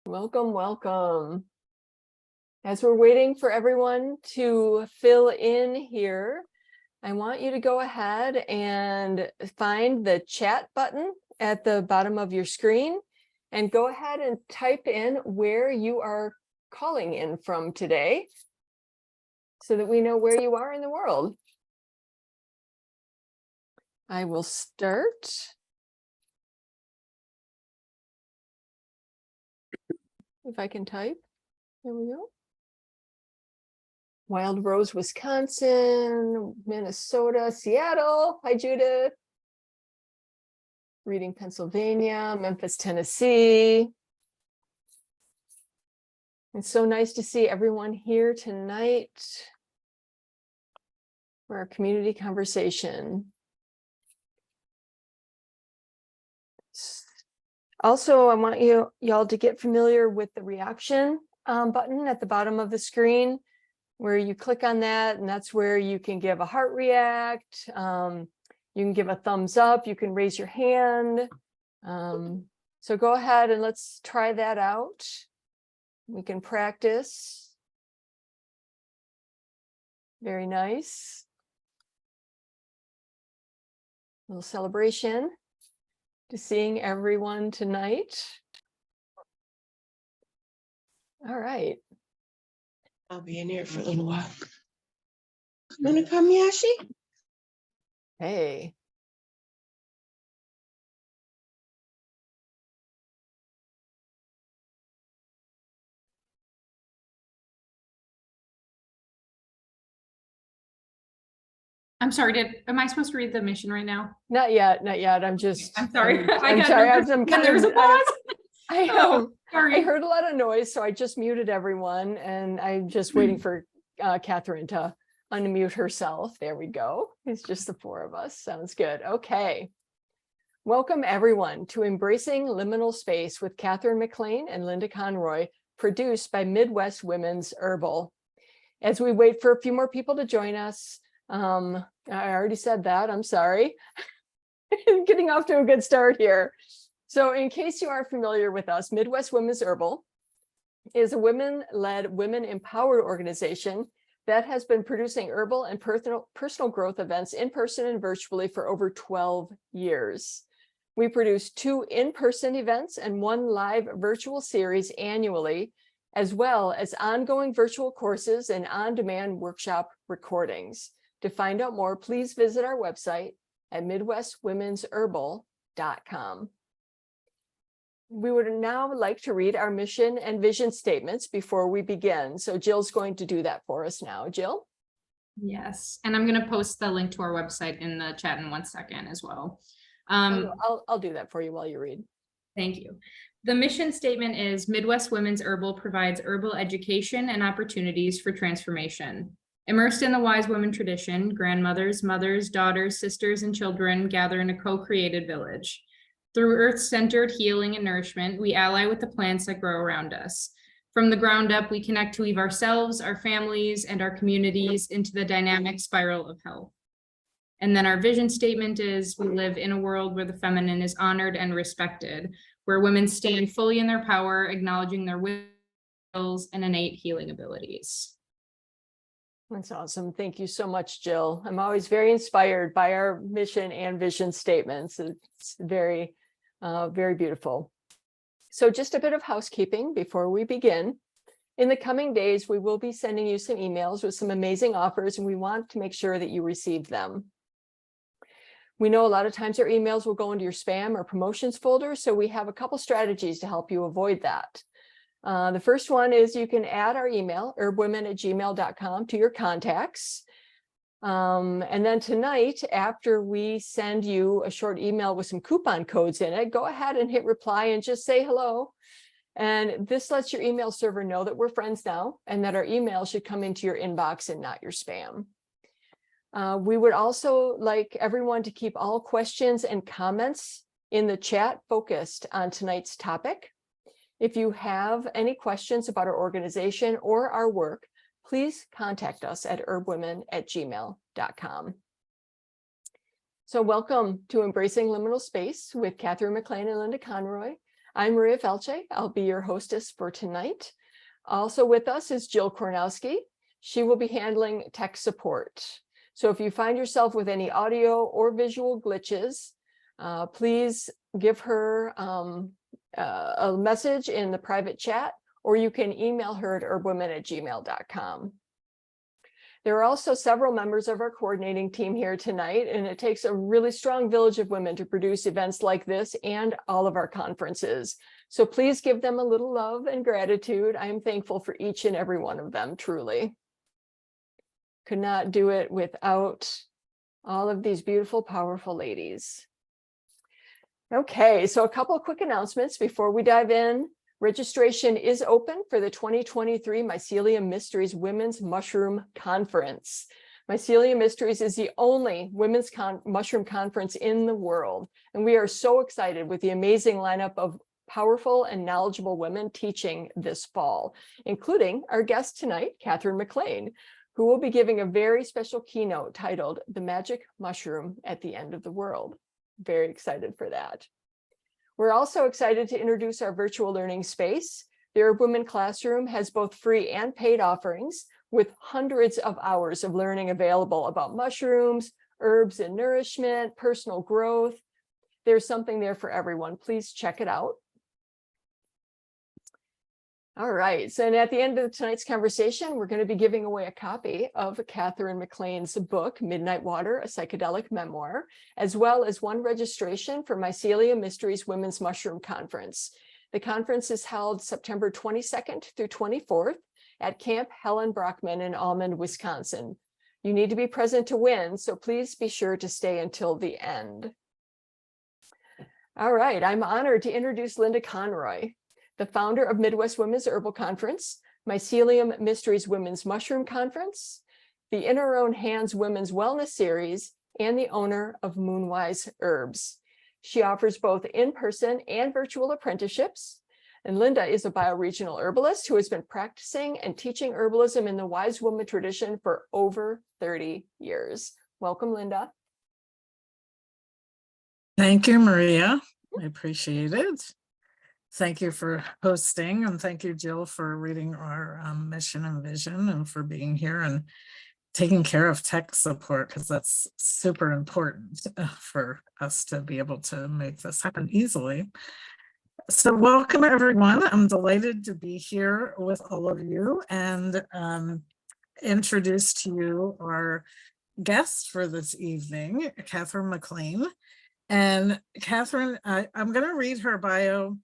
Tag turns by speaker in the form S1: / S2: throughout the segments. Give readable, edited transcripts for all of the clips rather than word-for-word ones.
S1: Welcome, welcome. As we're waiting for everyone to fill in here, I want you to go ahead and find the chat button at the bottom of your screen and go ahead and type in where you are calling in from today so that we know where you are in the world. I will start. If I can type. There we go. Wild Rose, Wisconsin, Minnesota, Seattle. Hi, Judith. Reading, Pennsylvania, Memphis, Tennessee. It's so nice to see everyone here tonight for our community conversation. Also, I want y'all to get familiar with the reaction button at the bottom of the screen, where you click on that, and that's where you can give a heart react. You can give a thumbs up. You can raise your hand. So go ahead and let's try that out. We can practice. Very nice. A little celebration to seeing everyone tonight. All right.
S2: I'll be in here for a little while. Want to come, Yashi?
S1: Hey.
S3: I'm sorry, am I supposed to read the mission right now?
S1: Not yet, not yet. I'm
S3: sorry.
S1: I'm sorry.
S3: There was a pause.
S1: I heard a lot of noise, so I just muted everyone, and I'm just waiting for Katherine to unmute herself. There we go. It's just the four of us. Sounds good. Okay. Welcome everyone to Embracing Liminal Space with Kathine MacLean and Linda Conroy, produced by Midwest Women's Herbal. As we wait for a few more people to join us, I already said that. I'm sorry. Getting off to a good start here. So in case you aren't familiar with us, Midwest Women's Herbal is a women-led, women-empowered organization that has been producing herbal and personal growth events in person and virtually for over 12 years. We produce 2 in-person events and 1 live virtual series annually, as well as ongoing virtual courses and on-demand workshop recordings. To find out more, please visit our website at midwestwomensherbal.com. We would now like to read our mission and vision statements before we begin. So Jill's going to do that for us now. Jill?
S3: Yes, and I'm going to post the link to our website in the chat in 1 second as well.
S1: I'll do that for you while you read.
S3: Thank you. The mission statement is Midwest Women's Herbal provides herbal education and opportunities for transformation. Immersed in the wise woman tradition, grandmothers, mothers, daughters, sisters, and children gather in a co-created village. Through earth-centered healing and nourishment, we ally with the plants that grow around us. From the ground up, we connect to weave ourselves, our families, and our communities into the dynamic spiral of health. And then our vision statement is we live in a world where the feminine is honored and respected, where women stand fully in their power, acknowledging their wills and innate healing abilities.
S1: That's awesome. Thank you so much, Jill. I'm always very inspired by our mission and vision statements. It's very, very beautiful. So just a bit of housekeeping before we begin. In the coming days, we will be sending you some emails with some amazing offers, and we want to make sure that you receive them. We know a lot of times our emails will go into your spam or promotions folder, so we have a couple strategies to help you avoid that. The first one is you can add our email, herbwomen@gmail.com, to your contacts. And then tonight, after we send you a short email with some coupon codes in it, go ahead and hit reply and just say hello. And this lets your email server know that we're friends now and that our email should come into your inbox and not your spam. We would also like everyone to keep all questions and comments in the chat focused on tonight's topic. If you have any questions about our organization or our work, please contact us at herbwomen@gmail.com. So welcome to Embracing Liminal Space with Kathine MacLean and Linda Conroy. I'm Maria Felche. I'll be your hostess for tonight. Also with us is Jill Kornowski. She will be handling tech support. So if you find yourself with any audio or visual glitches, please give her a message in the private chat, or you can email her at herbwomen@gmail.com. There are also several members of our coordinating team here tonight, and it takes a really strong village of women to produce events like this and all of our conferences. So please give them a little love and gratitude. I am thankful for each and every one of them, truly. Could not do it without all of these beautiful, powerful ladies. Okay, so a couple of quick announcements before we dive in. Registration is open for the 2023 Mycelium Mysteries Women's Mushroom Conference. Mycelium Mysteries is the only women's mushroom conference in the world, and we are so excited with the amazing lineup of powerful and knowledgeable women teaching this fall, including our guest tonight, Kathine MacLean, who will be giving a very special keynote titled "The Magic Mushroom at the End of the World." Very excited for that. We're also excited to introduce our virtual learning space. The Herb Women Classroom has both free and paid offerings with hundreds of hours of learning available about mushrooms, herbs and nourishment, personal growth. There's something there for everyone. Please check it out. All right, so and at the end of tonight's conversation, we're going to be giving away a copy of Kathine MacLean's book, Midnight Water, a Psychedelic Memoir, as well as one registration for Mycelium Mysteries Women's Mushroom Conference. The conference is held September 22nd through 24th at Camp Helen Brockman in Almond, Wisconsin. You need to be present to win, so please be sure to stay until the end. All right, I'm honored to introduce Linda Conroy, the founder of Midwest Women's Herbal Conference, Mycelium Mysteries Women's Mushroom Conference, the In Her Own Hands Women's Wellness Series, and the owner of Moonwise Herbs. She offers both in-person and virtual apprenticeships. And Linda is a bioregional herbalist who has been practicing and teaching herbalism in the wise woman tradition for over 30 years. Welcome, Linda.
S4: Thank you, Maria. I appreciate it. Thank you for hosting, and thank you, Jill, for reading our mission and vision and for being here and taking care of tech support, because that's super important for us to be able to make this happen easily. So welcome, everyone. I'm delighted to be here with all of you and introduce to you our guest for this evening, Kathine MacLean. And Katherine, I'm going to read her bio,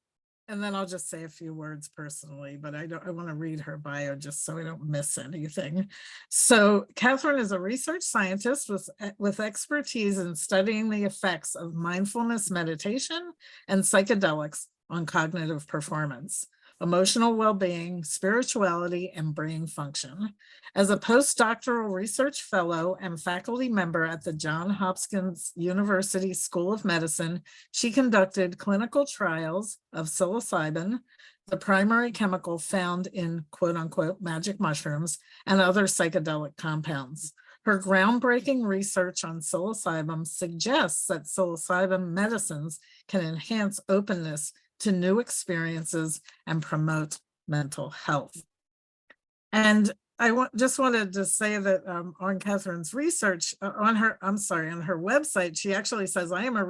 S4: and then I'll just say a few words personally, but I want to read her bio just so I don't miss anything. So Katherine is a research scientist with expertise in studying the effects of mindfulness meditation and psychedelics on cognitive performance, emotional well-being, spirituality, and brain function. As a postdoctoral research fellow and faculty member at the Johns Hopkins University School of Medicine, she conducted clinical trials of psilocybin, the primary chemical found in quote-unquote magic mushrooms, and other psychedelic compounds. Her groundbreaking research on psilocybin suggests that psilocybin medicines can enhance openness to new experiences and promote mental health. And I just wanted to say that on Katherine's research, on her website, she actually says, I am a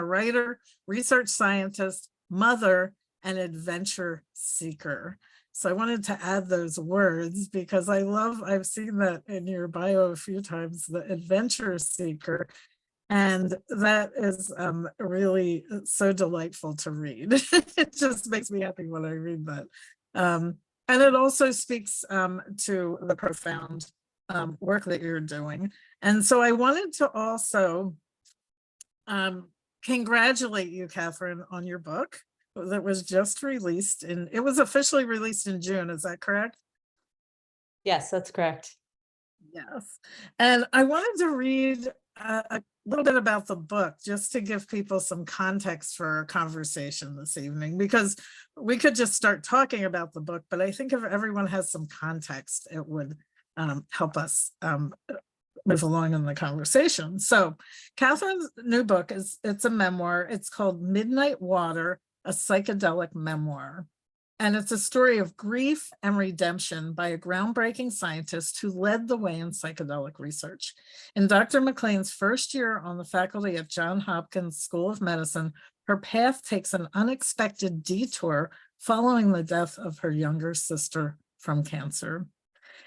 S4: writer, research scientist, mother, and adventure seeker. So I wanted to add those words because I've seen that in your bio a few times, the adventure seeker. And that is really so delightful to read. It just makes me happy when I read that. And it also speaks to the profound work that you're doing. And so I wanted to also congratulate you, Katherine, on your book that was just released. It was officially released in June, is that correct?
S5: Yes, that's correct.
S4: Yes. And I wanted to read a little bit about the book just to give people some context for our conversation this evening, because we could just start talking about the book, but I think if everyone has some context, it would help us move along in the conversation. So Katherine's new book it's a memoir. It's called Midnight Water, a psychedelic memoir. And it's a story of grief and redemption by a groundbreaking scientist who led the way in psychedelic research. In Dr. MacLean's first year on the faculty at Johns Hopkins School of Medicine, her path takes an unexpected detour following the death of her younger sister from cancer.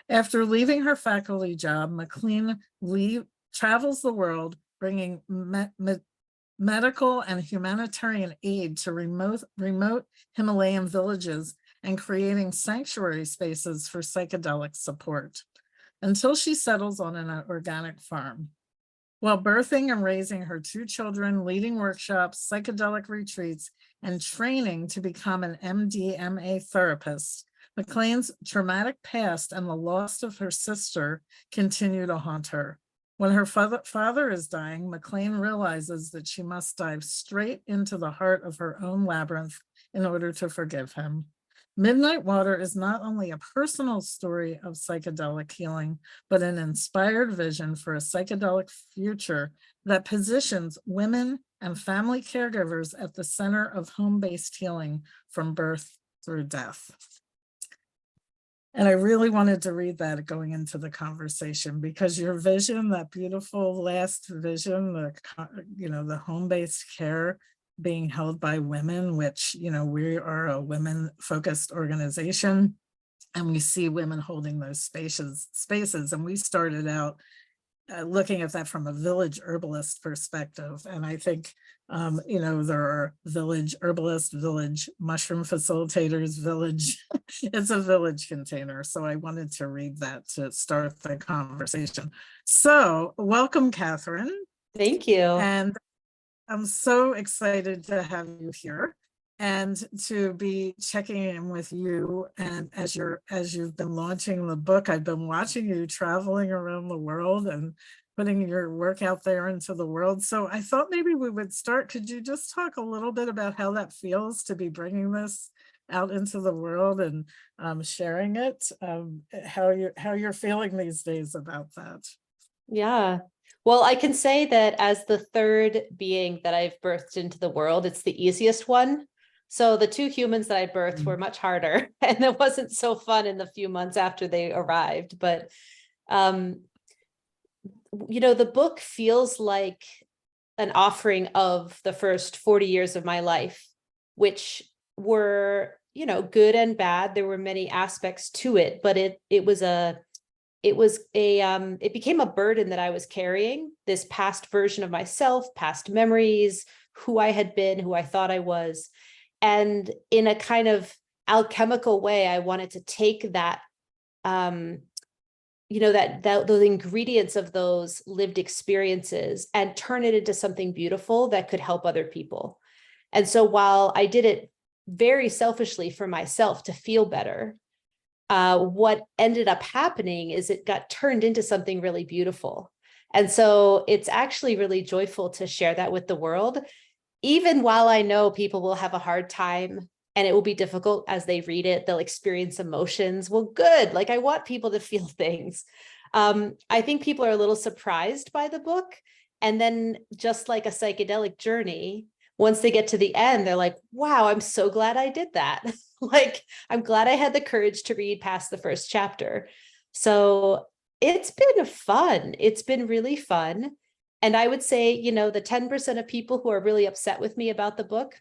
S4: After leaving her faculty job, MacLean travels the world bringing medical and humanitarian aid to remote Himalayan villages and creating sanctuary spaces for psychedelic support until she settles on an organic farm. While birthing and raising her 2 children, leading workshops, psychedelic retreats, and training to become an MDMA therapist, MacLean's traumatic past and the loss of her sister continue to haunt her. When her father is dying, MacLean realizes that she must dive straight into the heart of her own labyrinth in order to forgive him. Midnight Water is not only a personal story of psychedelic healing, but an inspired vision for a psychedelic future that positions women and family caregivers at the center of home-based healing from birth through death. And I really wanted to read that going into the conversation because your vision, that beautiful last vision, the home-based care being held by women, which, we are a women-focused organization, and we see women holding those spaces. And we started out looking at that from a village herbalist perspective. And I think, there are village herbalists, village mushroom facilitators, it's a village container. So I wanted to read that to start the conversation. So welcome, Katherine.
S5: Thank you.
S4: And I'm so excited to have you here and to be checking in with you. And as you've been launching the book, I've been watching you traveling around the world and putting your work out there into the world. So I thought maybe we would start. Could you just talk a little bit about how that feels to be bringing this out into the world and sharing it? How you're feeling these days about that?
S5: Yeah. Well, I can say that as the third being that I've birthed into the world, it's the easiest one. So the 2 humans that I birthed were much harder, and it wasn't so fun in the few months after they arrived. But, the book feels like an offering of the first 40 years of my life, which were, good and bad. There were many aspects to it, but it became a burden that I was carrying, this past version of myself, past memories, who I had been, who I thought I was. And in a kind of alchemical way, I wanted to take that, those ingredients of those lived experiences and turn it into something beautiful that could help other people. And so while I did it very selfishly for myself to feel better, what ended up happening is it got turned into something really beautiful. And so it's actually really joyful to share that with the world, even while I know people will have a hard time and it will be difficult as they read it. They'll experience emotions. Well, good. Like, I want people to feel things. I think people are a little surprised by the book. And then, just like a psychedelic journey, once they get to the end, they're like, wow, I'm so glad I did that. Like, I'm glad I had the courage to read past the first chapter. So it's been fun. It's been really fun. And I would say, the 10% of people who are really upset with me about the book,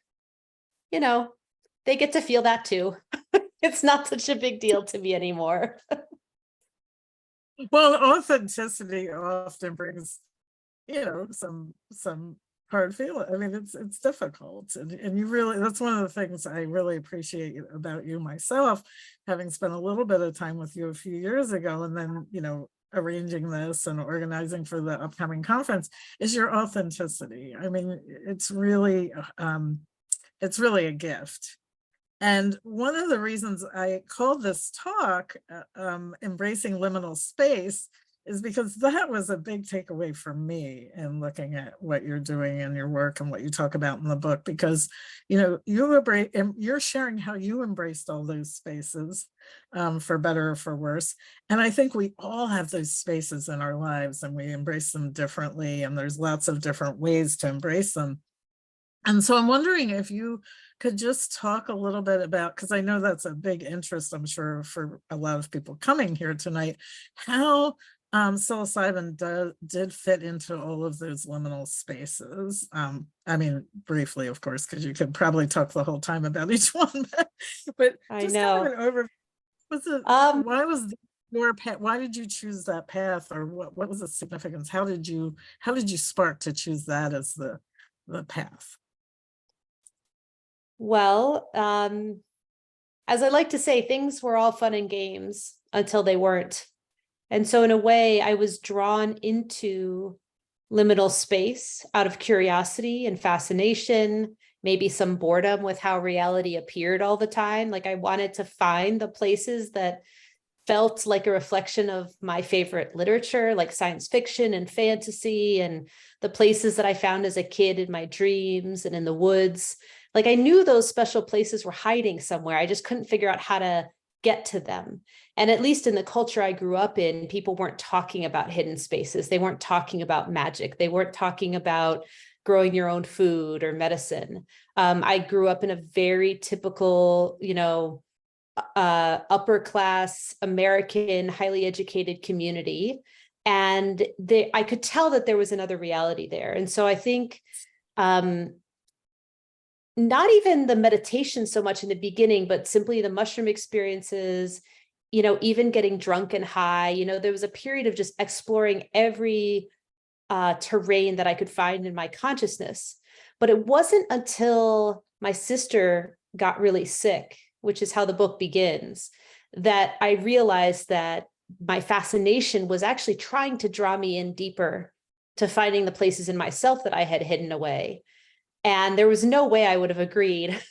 S5: they get to feel that too. It's not such a big deal to me anymore.
S4: Well, authenticity often brings, some hard feeling. I mean, it's difficult, and you really, that's one of the things I really appreciate about you myself, having spent a little bit of time with you a few years ago, and then arranging this and organizing for the upcoming conference, is your authenticity. I mean, it's really a gift. And one of the reasons I called this talk Embracing Liminal Space is because that was a big takeaway for me in looking at what you're doing in your work and what you talk about in the book, because you're sharing how you embraced all those spaces, for better or for worse. And I think we all have those spaces in our lives and we embrace them differently, and there's lots of different ways to embrace them. And so I'm wondering if you could just talk a little bit about, because I know that's a big interest, I'm sure, for a lot of people coming here tonight, how psilocybin did fit into all of those liminal spaces. I mean, briefly, of course, because you could probably talk the whole time about each one, but
S5: I
S4: just
S5: know.
S4: kind of an overview. Why was your path? Why did you choose that path, or what was the significance? How did you spark to choose that as the path?
S5: Well, as I like to say, things were all fun and games until they weren't. And so in a way, I was drawn into liminal space out of curiosity and fascination, maybe some boredom with how reality appeared all the time. Like I wanted to find the places that felt like a reflection of my favorite literature, like science fiction and fantasy, and the places that I found as a kid in my dreams and in the woods. Like I knew those special places were hiding somewhere. I just couldn't figure out how to get to them. And at least in the culture I grew up in, people weren't talking about hidden spaces. They weren't talking about magic. They weren't talking about growing your own food or medicine. I grew up in a very typical, upper class American, highly educated community. And I could tell that there was another reality there. And so I think not even the meditation so much in the beginning, but simply the mushroom experiences, even getting drunk and high, there was a period of just exploring every terrain that I could find in my consciousness. But it wasn't until my sister got really sick, which is how the book begins, that I realized that my fascination was actually trying to draw me in deeper to finding the places in myself that I had hidden away. And there was no way I would have agreed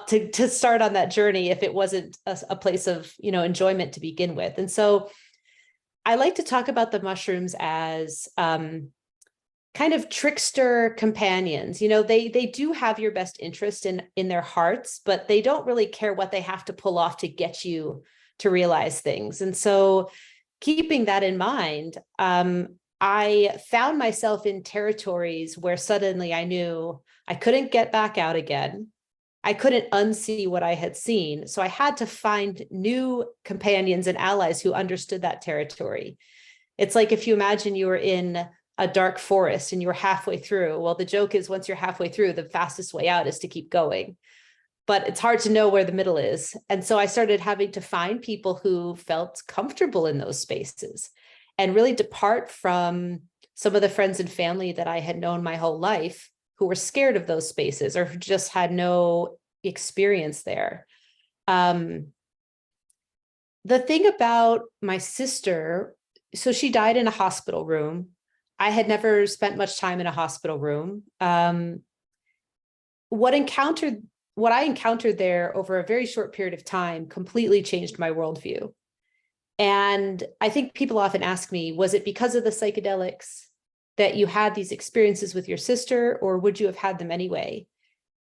S5: to start on that journey if it wasn't a place of, enjoyment to begin with. And so I like to talk about the mushrooms as kind of trickster companions. They do have your best interest in their hearts, but they don't really care what they have to pull off to get you to realize things. And so keeping that in mind, I found myself in territories where suddenly I knew I couldn't get back out again. I couldn't unsee what I had seen. So I had to find new companions and allies who understood that territory. It's like if you imagine you were in a dark forest and you were halfway through. Well, the joke is once you're halfway through, the fastest way out is to keep going. But it's hard to know where the middle is. And so I started having to find people who felt comfortable in those spaces and really depart from some of the friends and family that I had known my whole life who were scared of those spaces or who just had no experience there. The thing about my sister, so she died in a hospital room. I had never spent much time in a hospital room. What I encountered there over a very short period of time completely changed my worldview. And I think people often ask me, was it because of the psychedelics that you had these experiences with your sister, or would you have had them anyway?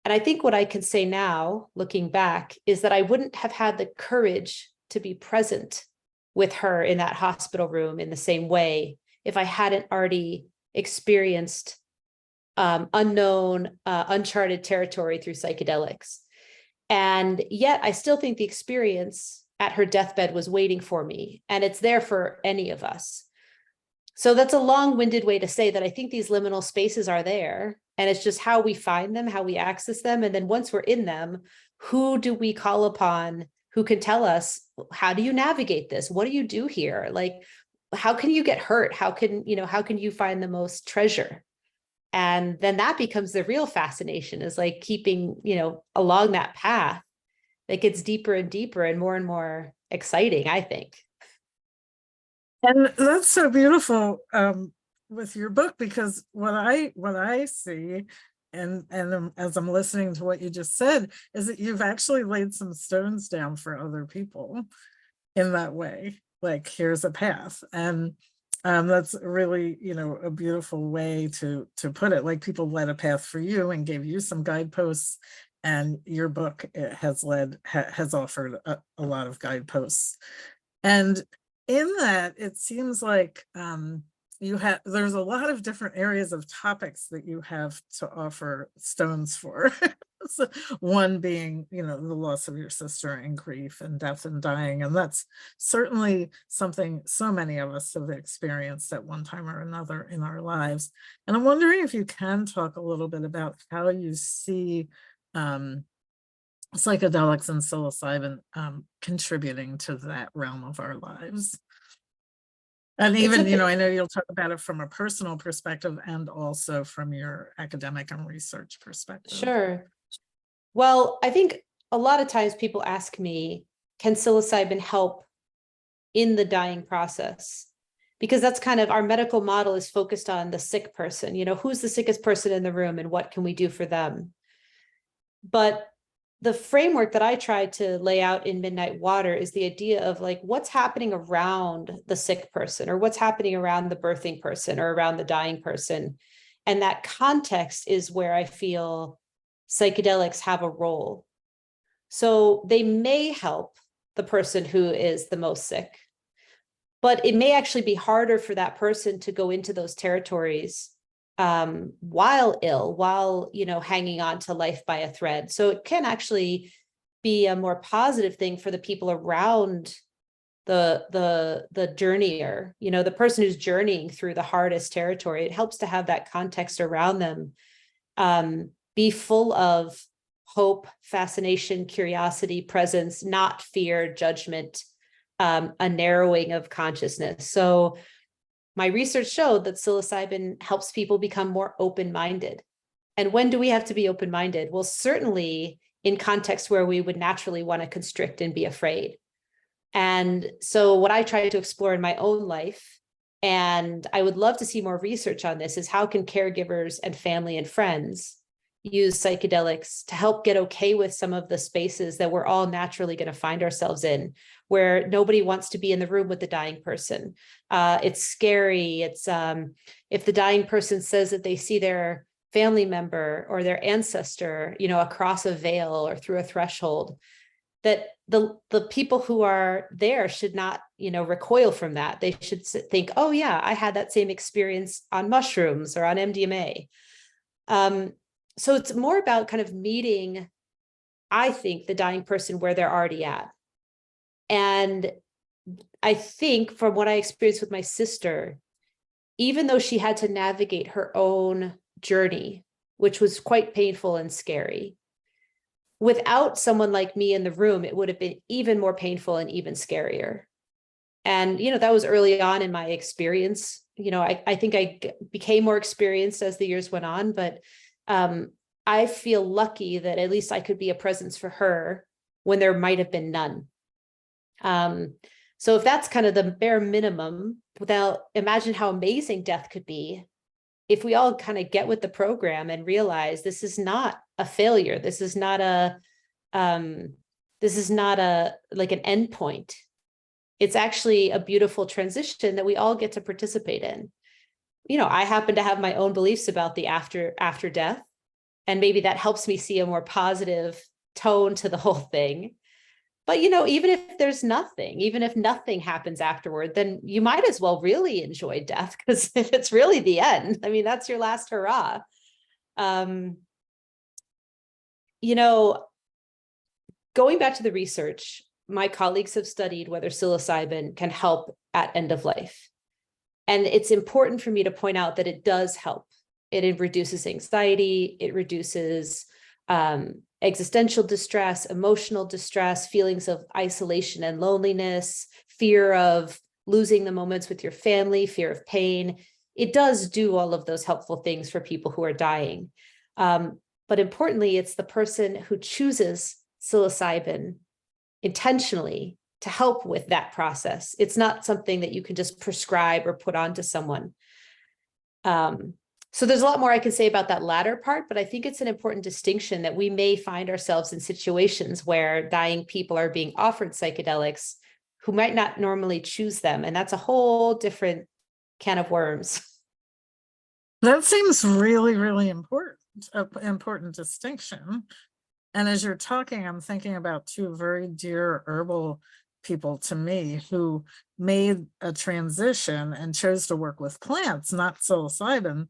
S5: And I think what I can say now, looking back, is that I wouldn't have had the courage to be present with her in that hospital room in the same way if I hadn't already experienced unknown, uncharted territory through psychedelics. And yet I still think the experience at her deathbed was waiting for me, and it's there for any of us. So that's a long-winded way to say that I think these liminal spaces are there, and it's just how we find them, how we access them. And then once we're in them, who do we call upon who can tell us, how do you navigate this? What do you do here? Like, how can you get hurt? How can you find the most treasure? And then that becomes the real fascination, is like keeping, along that path that gets deeper and deeper and more exciting, I think.
S4: And that's so beautiful with your book, because what I see, and as I'm listening to what you just said, is that you've actually laid some stones down for other people in that way. Like, here's a path, and that's really, a beautiful way to put it. Like, people led a path for you and gave you some guideposts, and your book has offered a lot of guideposts. And in that, it seems like there's a lot of different areas of topics that you have to offer stones for. So one being, the loss of your sister and grief and death and dying. And that's certainly something so many of us have experienced at one time or another in our lives. And I'm wondering if you can talk a little bit about how you see psychedelics and psilocybin contributing to that realm of our lives. And even, I know you'll talk about it from a personal perspective and also from your academic and research perspective.
S5: Sure. Well, I think a lot of times people ask me, can psilocybin help in the dying process? Because that's kind of our medical model is focused on the sick person, who's the sickest person in the room and what can we do for them? But the framework that I try to lay out in Midnight Water is the idea of like what's happening around the sick person, or what's happening around the birthing person, or around the dying person. And that context is where I feel psychedelics have a role. So they may help the person who is the most sick, but it may actually be harder for that person to go into those territories while ill, while, hanging on to life by a thread. So it can actually be a more positive thing for the people around the journeyer, the person who's journeying through the hardest territory. It helps to have that context around them, be full of hope, fascination, curiosity, presence, not fear, judgment, a narrowing of consciousness. So my research showed that psilocybin helps people become more open-minded. And when do we have to be open-minded? Well, certainly in contexts where we would naturally want to constrict and be afraid. And so what I try to explore in my own life, and I would love to see more research on this, is how can caregivers and family and friends use psychedelics to help get okay with some of the spaces that we're all naturally going to find ourselves in, where nobody wants to be in the room with the dying person. It's scary. It's if the dying person says that they see their family member or their ancestor, across a veil or through a threshold, that the people who are there should not, recoil from that. They should think, oh yeah, I had that same experience on mushrooms or on MDMA. So it's more about kind of meeting, I think, the dying person where they're already at. And I think from what I experienced with my sister, even though she had to navigate her own journey, which was quite painful and scary, without someone like me in the room, it would have been even more painful and even scarier. And, that was early on in my experience. I think I became more experienced as the years went on, but I feel lucky that at least I could be a presence for her when there might have been none. So if that's kind of the bare minimum, imagine how amazing death could be if we all kind of get with the program and realize this is not a failure. This is not like an end point. It's actually a beautiful transition that we all get to participate in. I happen to have my own beliefs about the after death, and maybe that helps me see a more positive tone to the whole thing. But, even if there's nothing, even if nothing happens afterward, then you might as well really enjoy death, because if it's really the end, that's your last hurrah. Going back to the research, my colleagues have studied whether psilocybin can help at end of life. And it's important for me to point out that it does help. It reduces anxiety, it reduces existential distress, emotional distress, feelings of isolation and loneliness, fear of losing the moments with your family, fear of pain. It does do all of those helpful things for people who are dying. But importantly, it's the person who chooses psilocybin intentionally to help with that process. It's not something that you can just prescribe or put onto someone. So there's a lot more I can say about that latter part, but I think it's an important distinction that we may find ourselves in situations where dying people are being offered psychedelics who might not normally choose them. And that's a whole different can of worms.
S4: That seems really, really important, an important distinction. And as you're talking, I'm thinking about two very dear herbal people to me who made a transition and chose to work with plants, not psilocybin,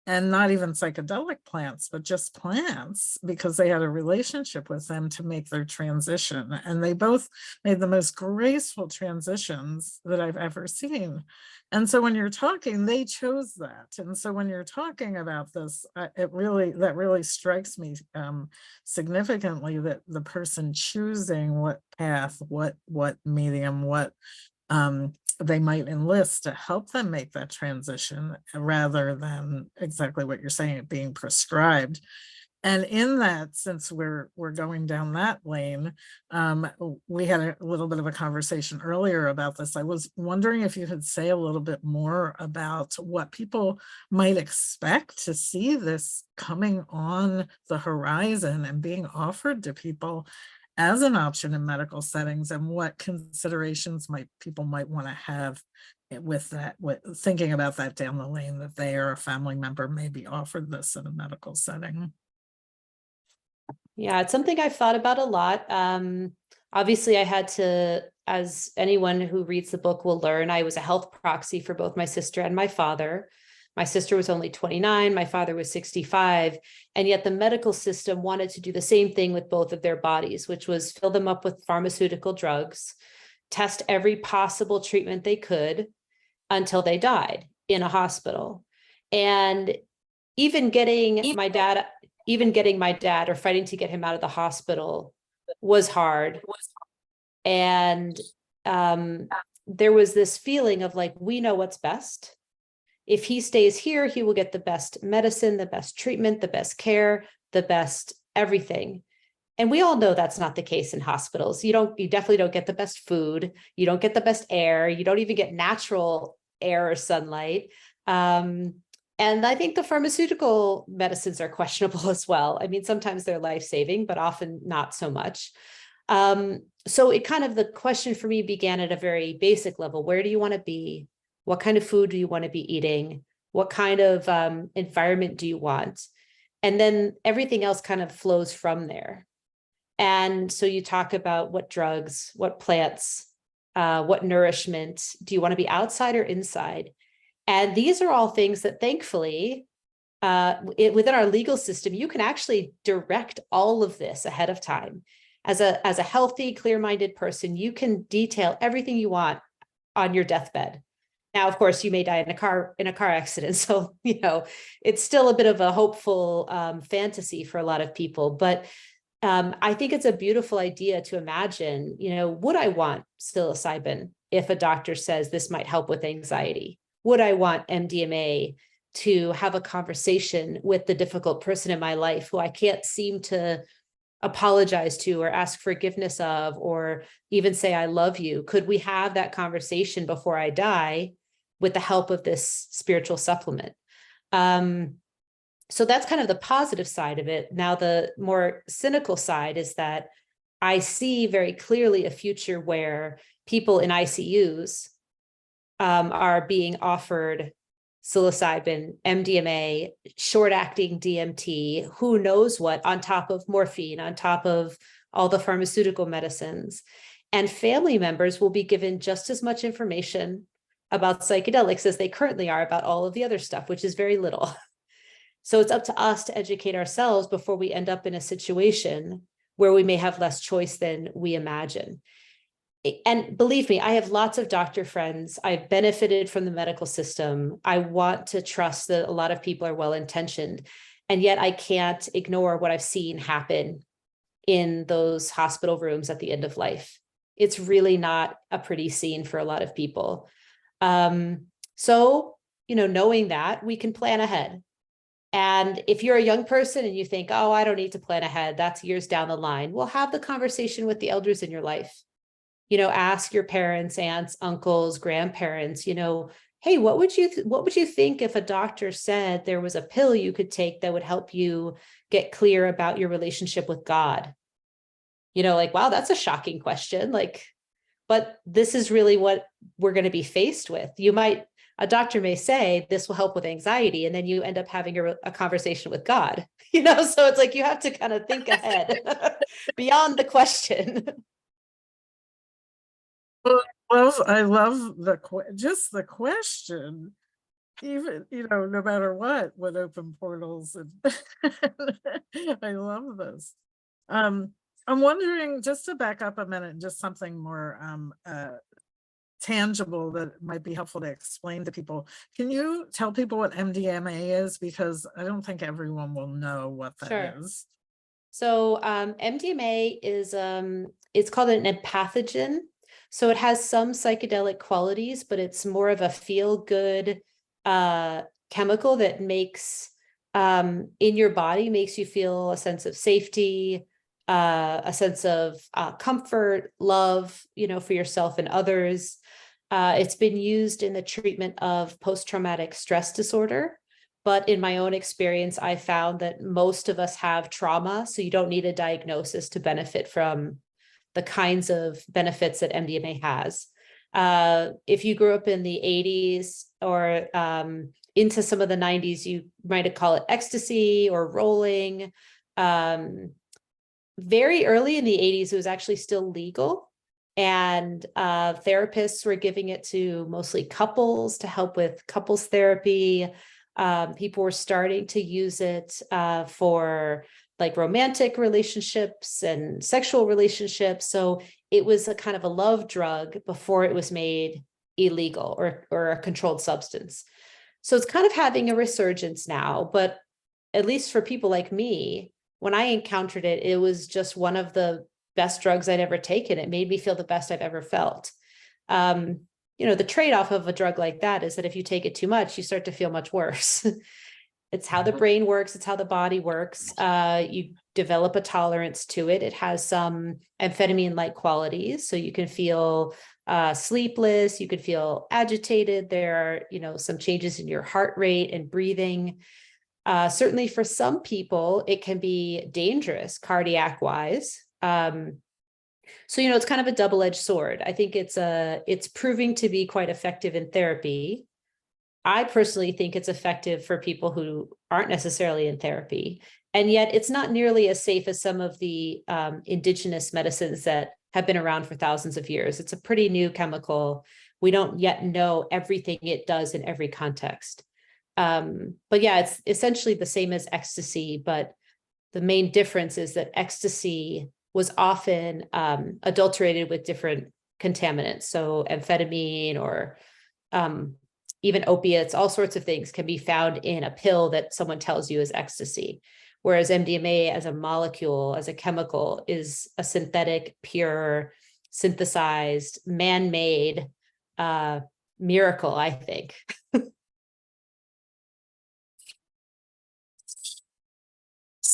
S4: and not even psychedelic plants, but just plants, because they had a relationship with them to make their transition. And they both made the most graceful transitions that I've ever seen. And so when you're talking, they chose that. And so when you're talking about this, that really strikes me significantly, that the person choosing what path, what medium, what they might enlist to help them make that transition, rather than exactly what you're saying, it being prescribed. And in that, since we're going down that lane, we had a little bit of a conversation earlier about this. I was wondering if you could say a little bit more about what people might expect to see this coming on the horizon and being offered to people as an option in medical settings, and what considerations people might want to have with that, thinking about that down the lane, that they or a family member may be offered this in a medical setting.
S5: Yeah, it's something I've thought about a lot. Obviously, I had to, as anyone who reads the book will learn, I was a health proxy for both my sister and my father. My sister was only 29, my father was 65, and yet the medical system wanted to do the same thing with both of their bodies, which was fill them up with pharmaceutical drugs, test every possible treatment they could until they died in a hospital. And even getting my dad or fighting to get him out of the hospital was hard. And there was this feeling of like, we know what's best. If he stays here, he will get the best medicine, the best treatment, the best care, the best everything. And we all know that's not the case in hospitals. You definitely don't get the best food. You don't get the best air. You don't even get natural air or sunlight. And I think the pharmaceutical medicines are questionable as well. I mean, sometimes they're life-saving, but often not so much. So the question for me began at a very basic level. Where do you want to be? What kind of food do you want to be eating? What kind of environment do you want? And then everything else kind of flows from there. And so you talk about what drugs, what plants, what nourishment. Do you want to be outside or inside? And these are all things that thankfully, within our legal system, you can actually direct all of this ahead of time. As a healthy, clear-minded person, you can detail everything you want on your deathbed. Now, of course, you may die in a car accident. So, it's still a bit of a hopeful fantasy for a lot of people. But I think it's a beautiful idea to imagine, would I want psilocybin if a doctor says this might help with anxiety? Would I want MDMA to have a conversation with the difficult person in my life who I can't seem to apologize to or ask forgiveness of, or even say, I love you? Could we have that conversation before I die with the help of this spiritual supplement? So that's kind of the positive side of it. Now, the more cynical side is that I see very clearly a future where people in ICUs are being offered psilocybin, MDMA, short-acting DMT, who knows what, on top of morphine, on top of all the pharmaceutical medicines. And family members will be given just as much information about psychedelics as they currently are about all of the other stuff, which is very little. So it's up to us to educate ourselves before we end up in a situation where we may have less choice than we imagine. And believe me, I have lots of doctor friends. I've benefited from the medical system. I want to trust that a lot of people are well-intentioned, and yet I can't ignore what I've seen happen in those hospital rooms at the end of life. It's really not a pretty scene for a lot of people. So, knowing that, we can plan ahead. And if you're a young person and you think, oh, I don't need to plan ahead, that's years down the line, well, have the conversation with the elders in your life. Ask your parents, aunts, uncles, grandparents, hey, what would you think if a doctor said there was a pill you could take that would help you get clear about your relationship with God? Wow, that's a shocking question. But this is really what we're going to be faced with. A doctor may say this will help with anxiety, and then you end up having a conversation with God, so it's like you have to kind of think ahead beyond the question.
S4: Well, I love just the question. Even, no matter what would open portals, and I love this. I'm wondering, just to back up a minute, just something more tangible that might be helpful to explain to people. Can you tell people what MDMA is? Because I don't think everyone will know what that is.
S5: So MDMA is it's called an empathogen. So it has some psychedelic qualities, but it's more of a feel-good chemical that makes in your body, makes you feel a sense of safety, a sense of comfort, love, for yourself and others. It's been used in the treatment of post-traumatic stress disorder. But in my own experience, I found that most of us have trauma, so you don't need a diagnosis to benefit from the kinds of benefits that MDMA has. If you grew up in the 80s or into some of the 90s, you might call it ecstasy or rolling. Very early in the 80s, it was actually still legal. And therapists were giving it to mostly couples to help with couples therapy. People were starting to use it for like romantic relationships and sexual relationships. So it was a kind of a love drug before it was made illegal or a controlled substance. So it's kind of having a resurgence now, but at least for people like me, when I encountered it, it was just one of the best drugs I'd ever taken. It made me feel the best I've ever felt. The trade-off of a drug like that is that if you take it too much, you start to feel much worse. It's how the brain works. It's how the body works. You develop a tolerance to it. It has some amphetamine-like qualities. So you can feel sleepless. You can feel agitated. There are, some changes in your heart rate and breathing. Certainly for some people, it can be dangerous cardiac-wise. So, it's kind of a double-edged sword. I think it's proving to be quite effective in therapy. I personally think it's effective for people who aren't necessarily in therapy. And yet it's not nearly as safe as some of the indigenous medicines that have been around for thousands of years. It's a pretty new chemical. We don't yet know everything it does in every context. But yeah, it's essentially the same as ecstasy, but the main difference is that ecstasy was often adulterated with different contaminants. So amphetamine or even opiates, all sorts of things can be found in a pill that someone tells you is ecstasy. Whereas MDMA as a molecule, as a chemical, is a synthetic, pure, synthesized, man-made miracle, I think.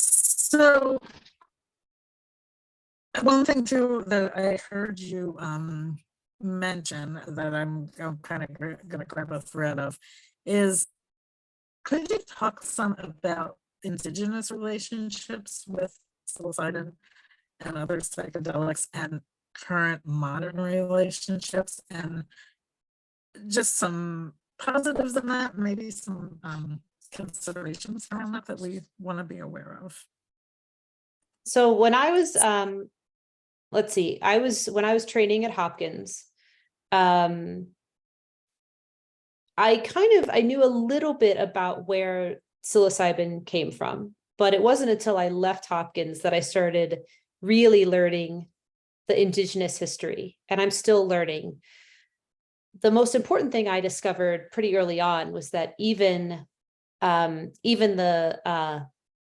S4: So one thing too that I heard you mention that I'm kind of going to grab a thread of is, could you talk some about Indigenous relationships with psilocybin and other psychedelics and current modern relationships, and just some positives in that, maybe some considerations around that we want to be aware of?
S5: So when I was, when I was training at Hopkins, I knew a little bit about where psilocybin came from, but it wasn't until I left Hopkins that I started really learning the Indigenous history, and I'm still learning. The most important thing I discovered pretty early on was that even the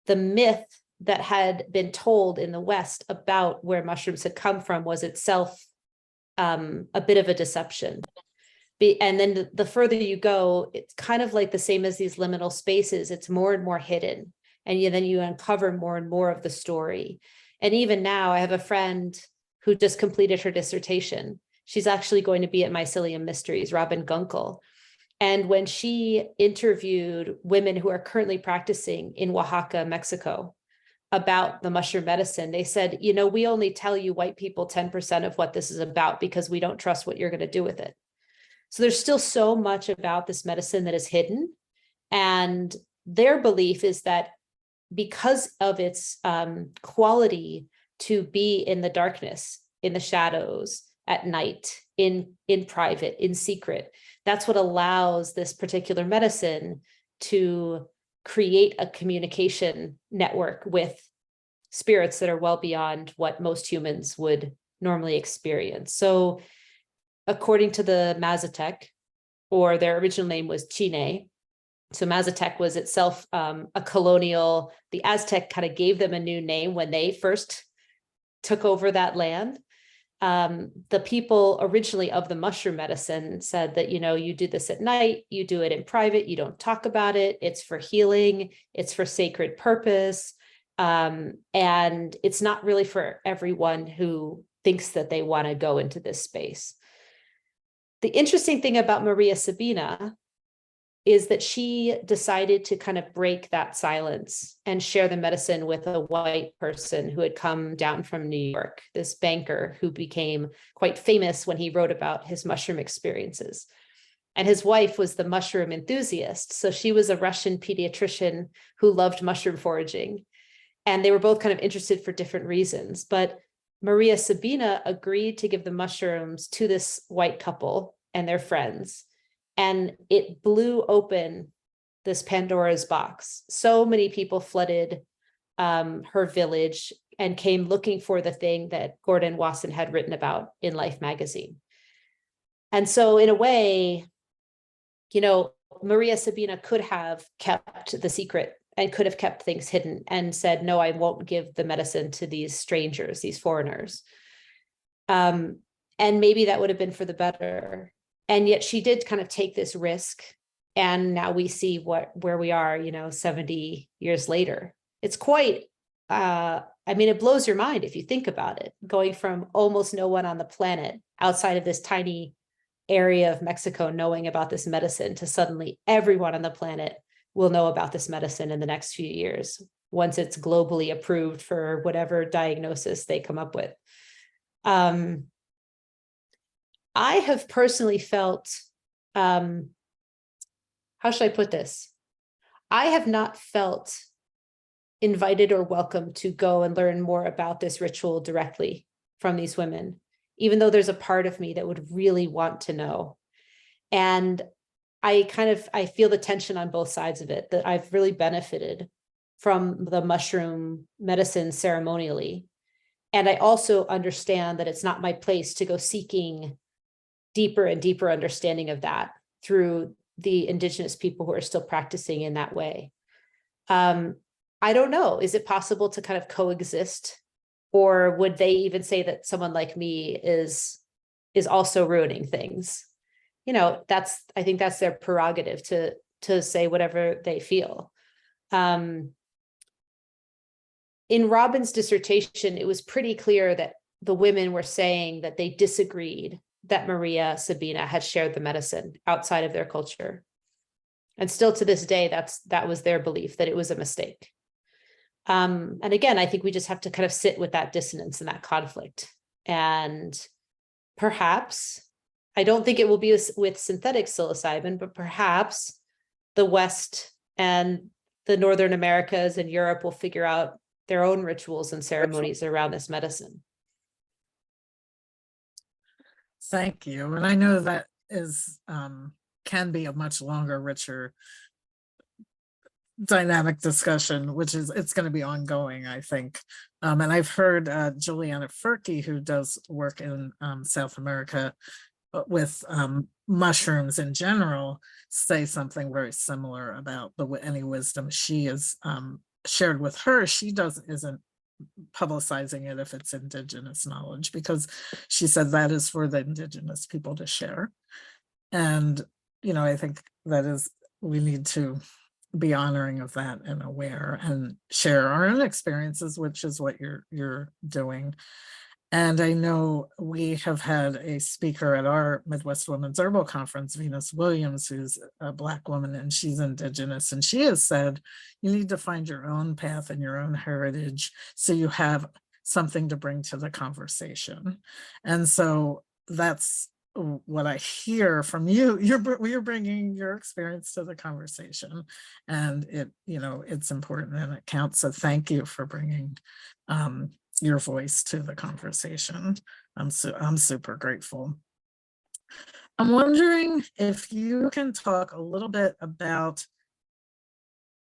S5: myth that had been told in the West about where mushrooms had come from was itself a bit of a deception. And then the further you go, it's kind of like the same as these liminal spaces. It's more and more hidden. And then you uncover more and more of the story. And even now, I have a friend who just completed her dissertation. She's actually going to be at Mycelium Mysteries, Robin Gunkel. And when she interviewed women who are currently practicing in Oaxaca, Mexico, about the mushroom medicine, they said, we only tell you white people 10% of what this is about because we don't trust what you're going to do with it. So there's still so much about this medicine that is hidden. And their belief is that because of its quality to be in the darkness, in the shadows, at night, in private, in secret. That's what allows this particular medicine to create a communication network with spirits that are well beyond what most humans would normally experience. So according to the Mazatec, or their original name was Chine, so Mazatec was itself a colonial, the Aztec kind of gave them a new name when they first took over that land. The people originally of the mushroom medicine said that, you know, you do this at night, you do it in private, you don't talk about it, it's for healing, it's for sacred purpose. And it's not really for everyone who thinks that they want to go into this space. The interesting thing about Maria Sabina is that she decided to kind of break that silence and share the medicine with a white person who had come down from New York, this banker who became quite famous when he wrote about his mushroom experiences. And his wife was the mushroom enthusiast. So she was a Russian pediatrician who loved mushroom foraging. And they were both kind of interested for different reasons. But Maria Sabina agreed to give the mushrooms to this white couple and their friends. And it blew open this Pandora's box. So many people flooded her village and came looking for the thing that Gordon Wasson had written about in Life magazine. And so in a way, you know, Maria Sabina could have kept the secret and could have kept things hidden and said, no, I won't give the medicine to these strangers, these foreigners. And maybe that would have been for the better. And yet she did kind of take this risk. And now we see where we are, you know, 70 years later. It's quite, I mean, it blows your mind if you think about it, going from almost no one on the planet outside of this tiny area of Mexico knowing about this medicine to suddenly everyone on the planet will know about this medicine in the next few years, once it's globally approved for whatever diagnosis they come up with. I have personally felt, how should I put this? I have not felt invited or welcome to go and learn more about this ritual directly from these women, even though there's a part of me that would really want to know. And I feel the tension on both sides of it, that I've really benefited from the mushroom medicine ceremonially. And I also understand that it's not my place to go seeking deeper and deeper understanding of that through the Indigenous people who are still practicing in that way. I don't know, is it possible to kind of coexist? Or would they even say that someone like me is also ruining things? You know, I think that's their prerogative to say whatever they feel. In Robin's dissertation, it was pretty clear that the women were saying that they disagreed that Maria Sabina had shared the medicine outside of their culture. And still to this day, that was their belief, that it was a mistake. And again, I think we just have to kind of sit with that dissonance and that conflict. And perhaps, I don't think it will be with synthetic psilocybin, but perhaps the West and the Northern Americas and Europe will figure out their own rituals and ceremonies around this medicine.
S4: Thank you. And I know that is can be a much longer, richer, dynamic discussion, which is it's going to be ongoing, I think. And I've heard Juliana Furkey, who does work in South America with mushrooms in general, say something very similar about any wisdom she has shared with her. She isn't publicizing it if it's Indigenous knowledge, because she said that is for the Indigenous people to share. And, you know, I think we need to be honoring of that and aware and share our own experiences, which is what you're doing. And I know we have had a speaker at our Midwest Women's Herbal Conference, Venus Williams, who's a Black woman, and she's Indigenous. And she has said, you need to find your own path and your own heritage so you have something to bring to the conversation. And so that's what I hear from you. You're bringing your experience to the conversation, and it's important and it counts. So thank you for bringing your voice to the conversation. I'm super grateful. I'm wondering if you can talk a little bit about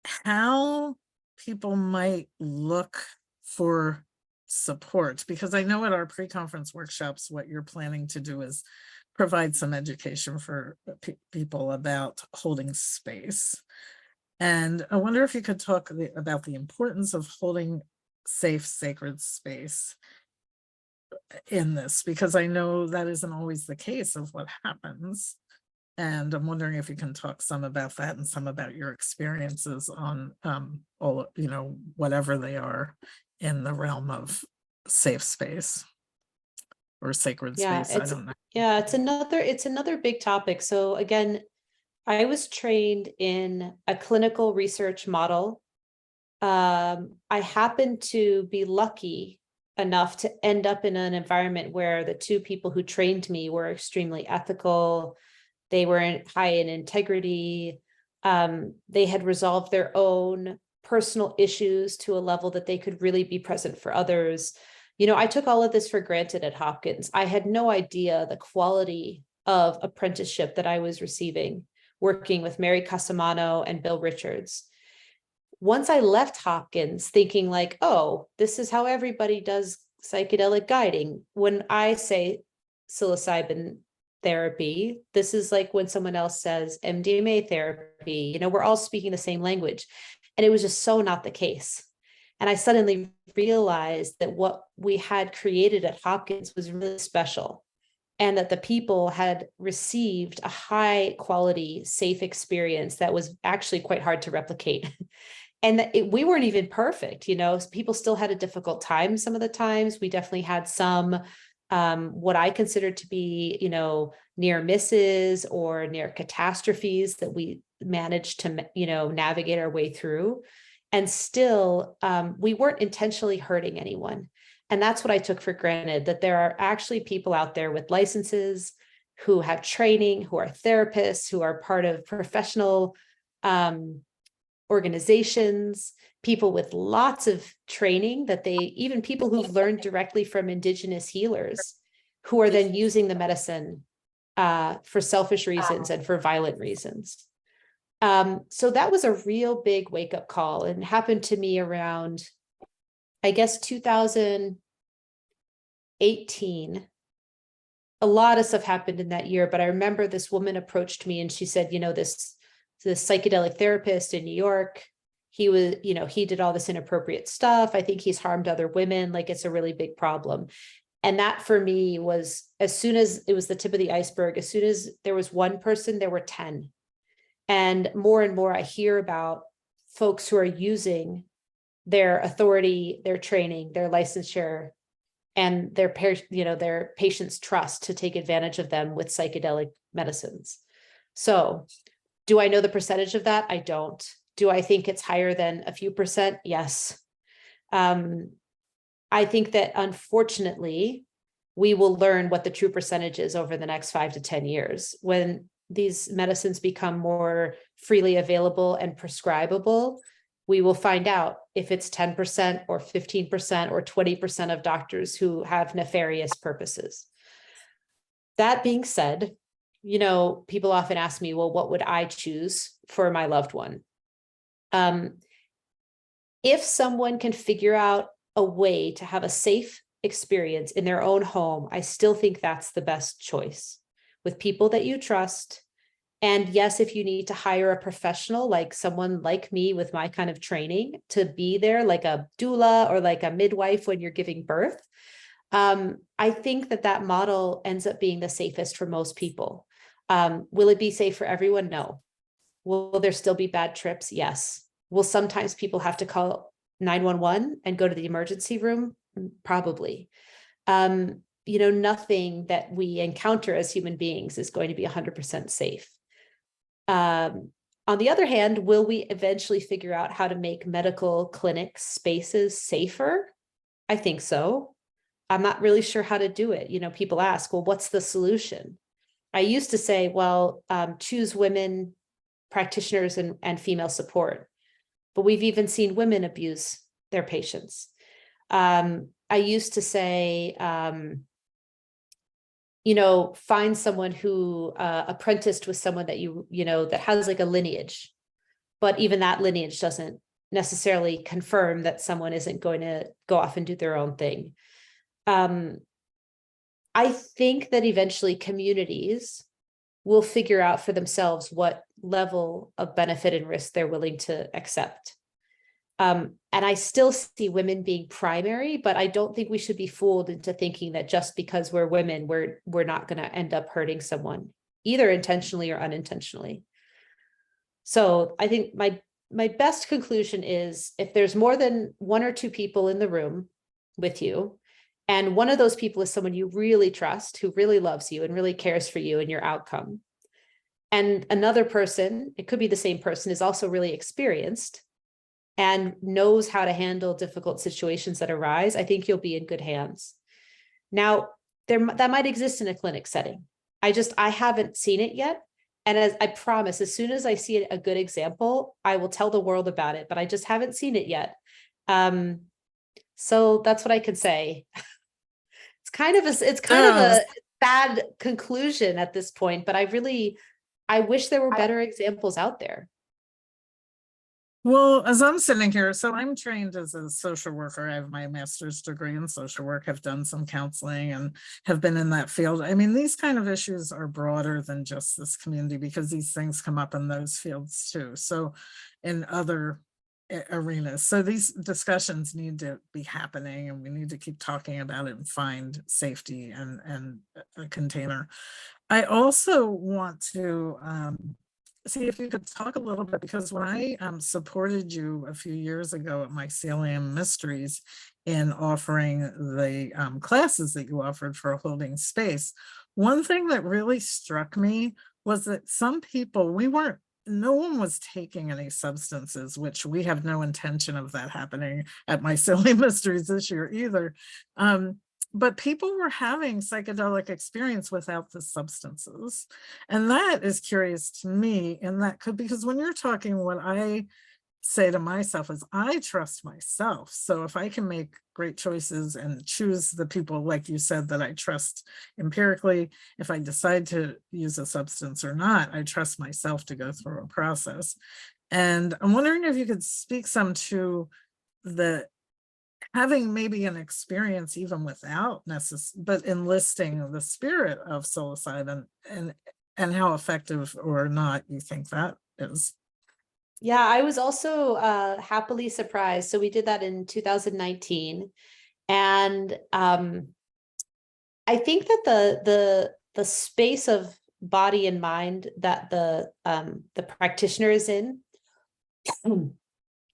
S4: how people might look for support, because I know at our pre-conference workshops, what you're planning to do is provide some education for people about holding space. And I wonder if you could talk about the importance of holding safe, sacred space in this, because I know that isn't always the case of what happens. And I'm wondering if you can talk some about that and some about your experiences on all, whatever they are in the realm of safe space or sacred space. I don't know.
S5: Yeah, it's another big topic. So again, I was trained in a clinical research model. I happened to be lucky enough to end up in an environment where the two people who trained me were extremely ethical. They were high in integrity. They had resolved their own personal issues to a level that they could really be present for others. I took all of this for granted at Hopkins. I had no idea the quality of apprenticeship that I was receiving, working with Mary Casamano and Bill Richards. Once I left Hopkins thinking like, oh, this is how everybody does psychedelic guiding. When I say psilocybin therapy, this is like when someone else says MDMA therapy, we're all speaking the same language. And it was just so not the case. And I suddenly realized that what we had created at Hopkins was really special, and that the people had received a high quality, safe experience that was actually quite hard to replicate. And that we weren't even perfect, people still had a difficult time. Some of the times we definitely had some, what I consider to be, near misses or near catastrophes that we managed to, navigate our way through. And still, we weren't intentionally hurting anyone. And that's what I took for granted, that there are actually people out there with licenses who have training, who are therapists, who are part of professional organizations, people with lots of training, even people who've learned directly from Indigenous healers, who are then using the medicine for selfish reasons and for violent reasons. So that was a real big wake-up call, and happened to me around, I guess, 2018. A lot of stuff happened in that year, but I remember this woman approached me and she said, this psychedelic therapist in New York, he was, he did all this inappropriate stuff. I think he's harmed other women. Like, it's a really big problem. And that for me was, as soon as it was the tip of the iceberg, as soon as there was one person, there were 10. And more I hear about folks who are using their authority, their training, their licensure, and their patients' trust to take advantage of them with psychedelic medicines. So, do I know the percentage of that? I don't. Do I think it's higher than a few percent? Yes. I think that unfortunately, we will learn what the true percentage is over the next 5 to 10 years. When these medicines become more freely available and prescribable, we will find out if it's 10% or 15% or 20% of doctors who have nefarious purposes. That being said, people often ask me, well, what would I choose for my loved one? If someone can figure out a way to have a safe experience in their own home, I still think that's the best choice, with people that you trust. And yes, if you need to hire a professional, like someone like me with my kind of training, to be there, like a doula or like a midwife when you're giving birth, I think that model ends up being the safest for most people. Will it be safe for everyone? No. Will there still be bad trips? Yes. Will sometimes people have to call 911 and go to the emergency room? Probably. Nothing that we encounter as human beings is going to be 100% safe. On the other hand, will we eventually figure out how to make medical clinic spaces safer? I think so. I'm not really sure how to do it. People ask, well, what's the solution? I used to say, well, choose women practitioners and female support, but we've even seen women abuse their patients. I used to say, find someone who apprenticed with someone that that has like a lineage, but even that lineage doesn't necessarily confirm that someone isn't going to go off and do their own thing. I think that eventually communities will figure out for themselves what level of benefit and risk they're willing to accept. And I still see women being primary, but I don't think we should be fooled into thinking that just because we're women, we're not going to end up hurting someone, either intentionally or unintentionally. So I think my best conclusion is, if there's more than one or two people in the room with you, and one of those people is someone you really trust, who really loves you and really cares for you and your outcome, and another person, it could be the same person, is also really experienced and knows how to handle difficult situations that arise, I think you'll be in good hands. Now, that might exist in a clinic setting. I haven't seen it yet. And as I promise, as soon as I see a good example, I will tell the world about it, but I just haven't seen it yet. So that's what I can say. It's kind of a bad conclusion at this point, but I wish there were better examples out there.
S4: Well, as I'm sitting here, so I'm trained as a social worker. I have my master's degree in social work, have done some counseling and have been in that field. I mean, these kind of issues are broader than just this community, because these things come up in those fields too. So in other arenas. So these discussions need to be happening, and we need to keep talking about it and find safety and a container. I also want to see if you could talk a little bit, because when I supported you a few years ago at Mycelium Mysteries in offering the classes that you offered for holding space, one thing that really struck me was that some people, no one was taking any substances, which we have no intention of that happening at Mycelium Mysteries this year either. But people were having psychedelic experience without the substances. And that is curious to me. And that could, because when you're talking, what I say to myself is, I trust myself. So if I can make great choices and choose the people, like you said, that I trust empirically, if I decide to use a substance or not, I trust myself to go through a process. And I'm wondering if you could speak some to the having maybe an experience even without but enlisting the spirit of psilocybin, and how effective or not you think that is.
S5: Yeah, I was also happily surprised. So we did that in 2019. And I think that the space of body and mind that the practitioner is in,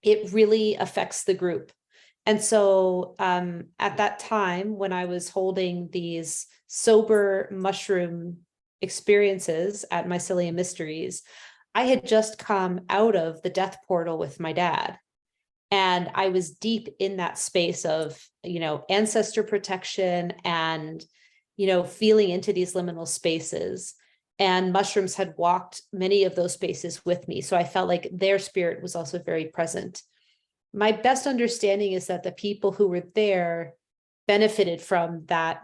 S5: it really affects the group. And so at that time, when I was holding these sober mushroom experiences at Mycelium Mysteries, I had just come out of the death portal with my dad. And I was deep in that space of, ancestor protection and, feeling into these liminal spaces. And mushrooms had walked many of those spaces with me. So I felt like their spirit was also very present. My best understanding is that the people who were there benefited from that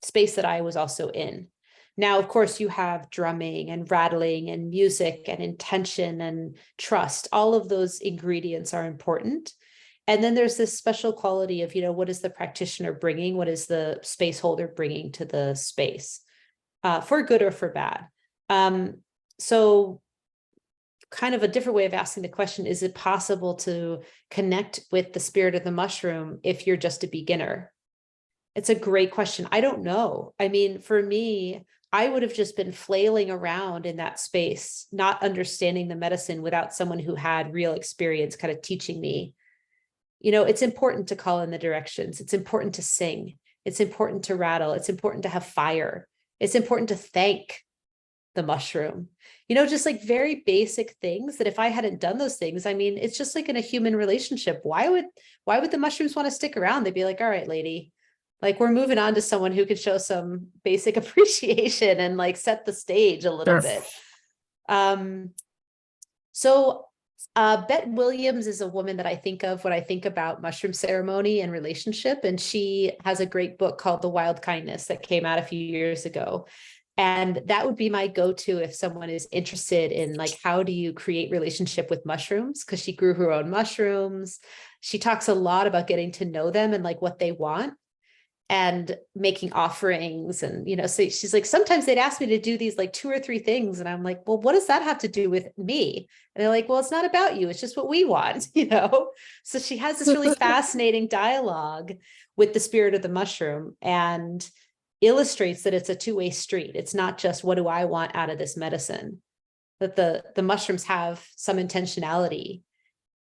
S5: space that I was also in. Now, of course, you have drumming and rattling and music and intention and trust. All of those ingredients are important. And then there's this special quality of, what is the practitioner bringing? What is the space holder bringing to the space, for good or for bad? So kind of a different way of asking the question, is it possible to connect with the spirit of the mushroom if you're just a beginner? It's a great question. I don't know. I mean, for me, I would have just been flailing around in that space, not understanding the medicine without someone who had real experience kind of teaching me. It's important to call in the directions. It's important to sing. It's important to rattle. It's important to have fire. It's important to thank the mushroom. Just like very basic things that if I hadn't done those things, I mean, it's just like in a human relationship. Why would the mushrooms want to stick around? They'd be like, all right, lady, like we're moving on to someone who could show some basic appreciation and like set the stage a little bit. So Bette Williams is a woman that I think of when I think about mushroom ceremony and relationship. And she has a great book called The Wild Kindness that came out a few years ago. And that would be my go-to if someone is interested in like, how do you create relationship with mushrooms? Because she grew her own mushrooms. She talks a lot about getting to know them and like what they want and making offerings. And, you know, so she's like, sometimes they'd ask me to do these like 2 or 3 things. And I'm like, well, what does that have to do with me? And they're like, well, it's not about you. It's just what we want, you know? So she has this really fascinating dialogue with the spirit of the mushroom and illustrates that it's a two-way street. It's not just what do I want out of this medicine, that the mushrooms have some intentionality.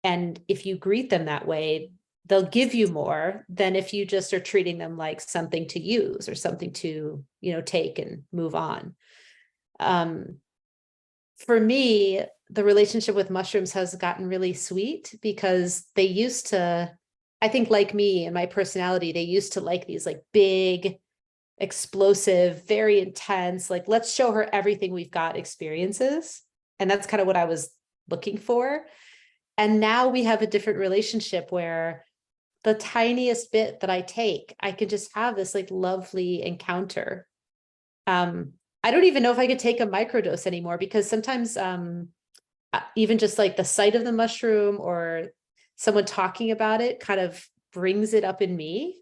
S5: And if you greet them that way, they'll give you more than if you just are treating them like something to use or something to, you know, take and move on. For me, the relationship with mushrooms has gotten really sweet because they used to, I think like me and my personality, they used to like these like big, explosive, very intense, like, let's show her everything we've got experiences. And that's kind of what I was looking for. And now we have a different relationship where the tiniest bit that I take, I can just have this like lovely encounter. I don't even know if I could take a microdose anymore because sometimes even just like the sight of the mushroom or someone talking about it kind of brings it up in me.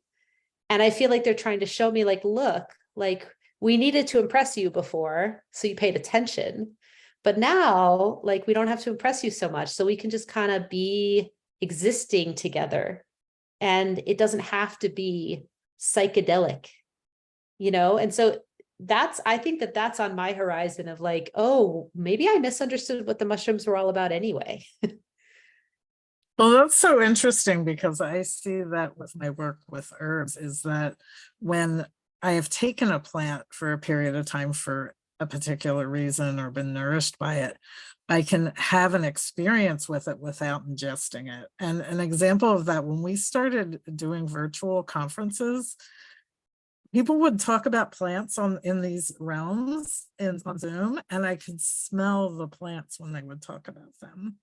S5: And I feel like they're trying to show me like, look, like we needed to impress you before, so you paid attention. But now, like, we don't have to impress you so much. So we can just kind of be existing together. And it doesn't have to be psychedelic, you know? And so I think that that's on my horizon of like, oh, maybe I misunderstood what the mushrooms were all about anyway.
S4: Well, that's so interesting because I see that with my work with herbs is that when I have taken a plant for a period of time for a particular reason or been nourished by it, I can have an experience with it without ingesting it. And an example of that, when we started doing virtual conferences, people would talk about plants in these realms on Zoom, and I could smell the plants when they would talk about them,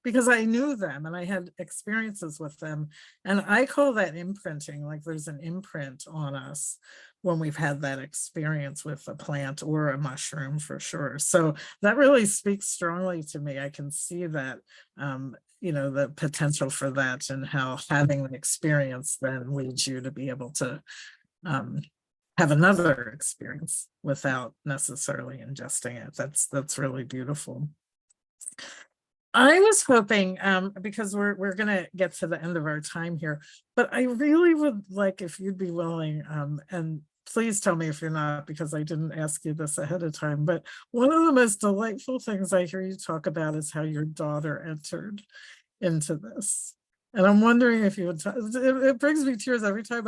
S4: because I knew them and I had experiences with them. And I call that imprinting, like there's an imprint on us when we've had that experience with a plant or a mushroom for sure. So that really speaks strongly to me. I can see that, you know, the potential for that and how having the experience then leads you to be able to have another experience without necessarily ingesting it. That's really beautiful. I was hoping, because we're going to get to the end of our time here, but I really would like if you'd be willing, and please tell me if you're not, because I didn't ask you this ahead of time, but one of the most delightful things I hear you talk about is how your daughter entered into this. And I'm wondering if you would, it brings me tears every time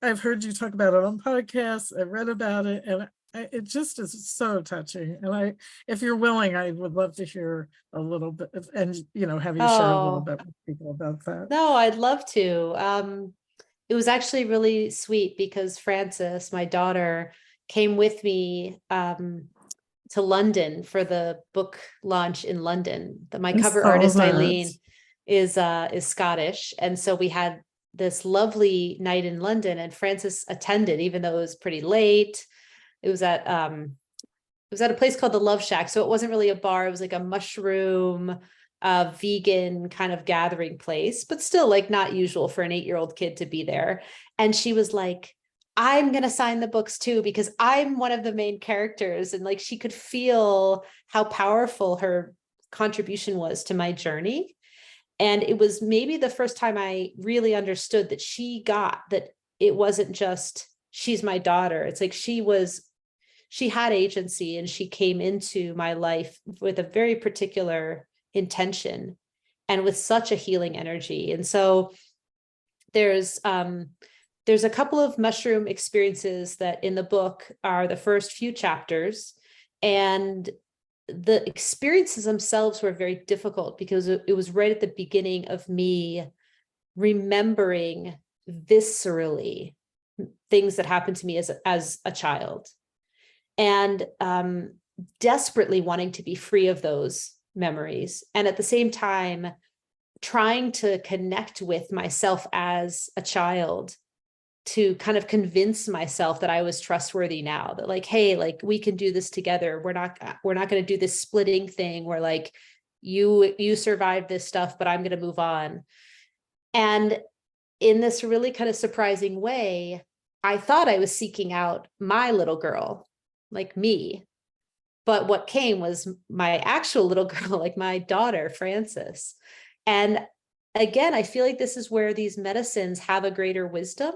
S4: I've heard you talk about it on podcasts, I read about it, and it just is so touching. And if you're willing, I would love to hear a little bit and, you know, have you share a little bit with people about that.
S5: No, I'd love to. It was actually really sweet because Frances, my daughter, came with me to London for the book launch in London. My cover artist, Eileen, is Scottish. And so we had this lovely night in London, and Frances attended, even though it was pretty late. It was at a place called the Love Shack. So it wasn't really a bar. It was like a mushroom, vegan kind of gathering place, but still like not usual for an 8-year-old kid to be there. And she was like, I'm going to sign the books too, because I'm one of the main characters. And like, she could feel how powerful her contribution was to my journey. And it was maybe the first time I really understood that she got that it wasn't just, she's my daughter. It's like she had agency and she came into my life with a very particular intention and with such a healing energy. And so there's a couple of mushroom experiences that in the book are the first few chapters, and the experiences themselves were very difficult because it was right at the beginning of me remembering viscerally things that happened to me as a child, and desperately wanting to be free of those memories. And at the same time, trying to connect with myself as a child to kind of convince myself that I was trustworthy now, that like, hey, like we can do this together. We're not going to do this splitting thing where like you survived this stuff, but I'm going to move on. And in this really kind of surprising way, I thought I was seeking out my little girl, like me. But what came was my actual little girl, like my daughter, Frances. And again, I feel like this is where these medicines have a greater wisdom.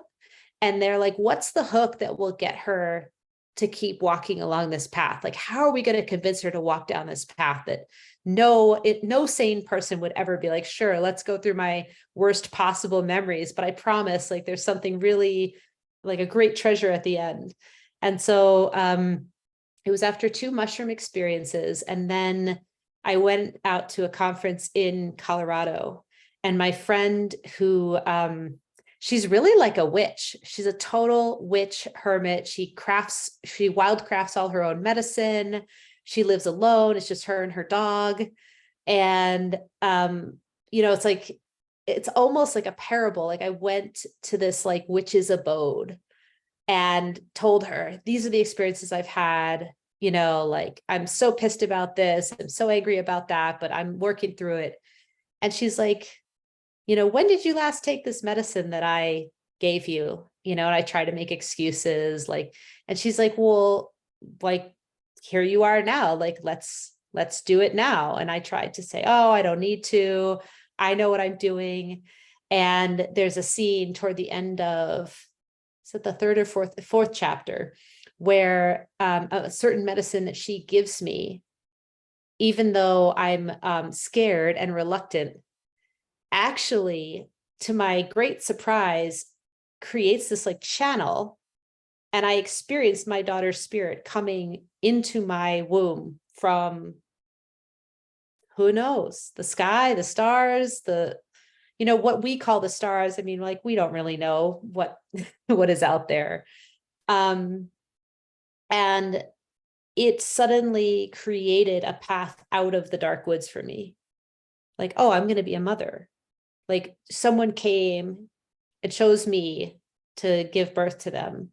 S5: And they're like, what's the hook that will get her to keep walking along this path? Like, how are we going to convince her to walk down this path that no sane person would ever be like, sure, let's go through my worst possible memories. But I promise, like, there's something really like a great treasure at the end. And so it was after 2 mushroom experiences. And then I went out to a conference in Colorado, and my friend who, she's really like a witch. She's a total witch hermit. She wildcrafts all her own medicine. She lives alone. It's just her and her dog. And, it's like, it's almost like a parable. Like I went to this like witch's abode and told her, these are the experiences I've had, like, I'm so pissed about this. I'm so angry about that, but I'm working through it. And she's like, when did you last take this medicine that I gave you? And I try to make excuses and she's like, well, like, here you are now, like, let's do it now. And I tried to say, oh, I don't need to, I know what I'm doing. And there's a scene toward the end of, is it the third or fourth chapter, where a certain medicine that she gives me, even though I'm scared and reluctant, actually, to my great surprise, creates this like channel. And I experienced my daughter's spirit coming into my womb from, who knows, the sky, the stars, what we call the stars. I mean, like, we don't really know what is out there. And it suddenly created a path out of the dark woods for me. Like, oh, I'm going to be a mother. Like, someone came and chose me to give birth to them.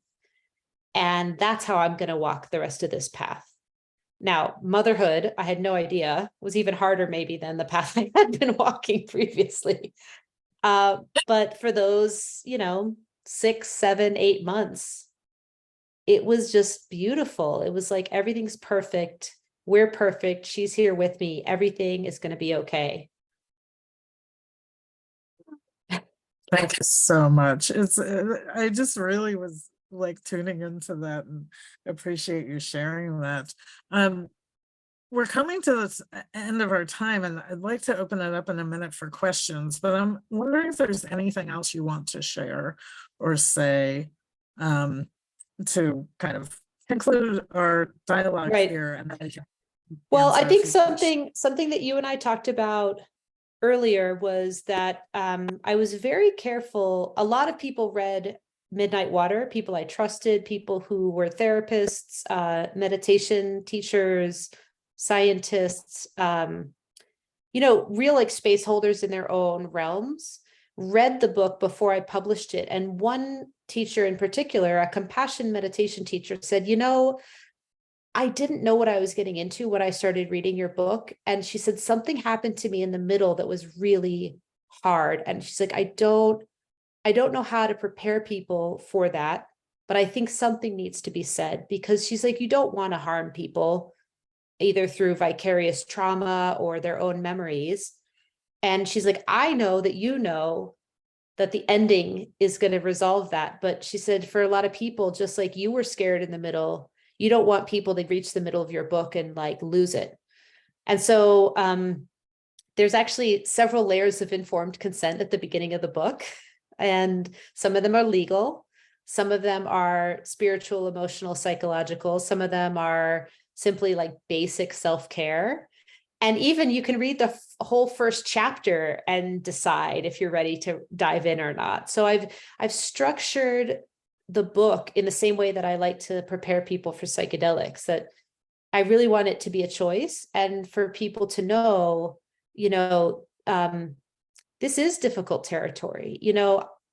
S5: And that's how I'm going to walk the rest of this path. Now, motherhood, I had no idea, was even harder maybe than the path I had been walking previously. But for those, 6, 7, 8 months, it was just beautiful. It was like, everything's perfect. We're perfect. She's here with me. Everything is going to be okay.
S4: Thank you so much. I just really was like tuning into that and appreciate you sharing that. We're coming to this end of our time, and I'd like to open it up in a minute for questions, but I'm wondering if there's anything else you want to share or say to kind of conclude our dialogue
S5: Right.
S4: here. And
S5: well, I think
S4: something
S5: something that you and I talked about earlier was that I was very careful. A lot of people read Midnight Water, people I trusted, people who were therapists, meditation teachers, scientists, real like space holders in their own realms, read the book before I published it. And one teacher in particular, a compassion meditation teacher, said, I didn't know what I was getting into when I started reading your book. And she said, something happened to me in the middle that was really hard. And she's like, I don't know how to prepare people for that, but I think something needs to be said, because she's like, you don't want to harm people either through vicarious trauma or their own memories. And she's like, I know that that the ending is going to resolve that. But she said, for a lot of people, just like you were scared in the middle, you don't want people to reach the middle of your book and like lose it. And so there's actually several layers of informed consent at the beginning of the book. And some of them are legal. Some of them are spiritual, emotional, psychological. Some of them are simply like basic self-care. And even you can read the whole first chapter and decide if you're ready to dive in or not. So I've structured the book in the same way that I like to prepare people for psychedelics, that I really want it to be a choice, and for people to know, this is difficult territory.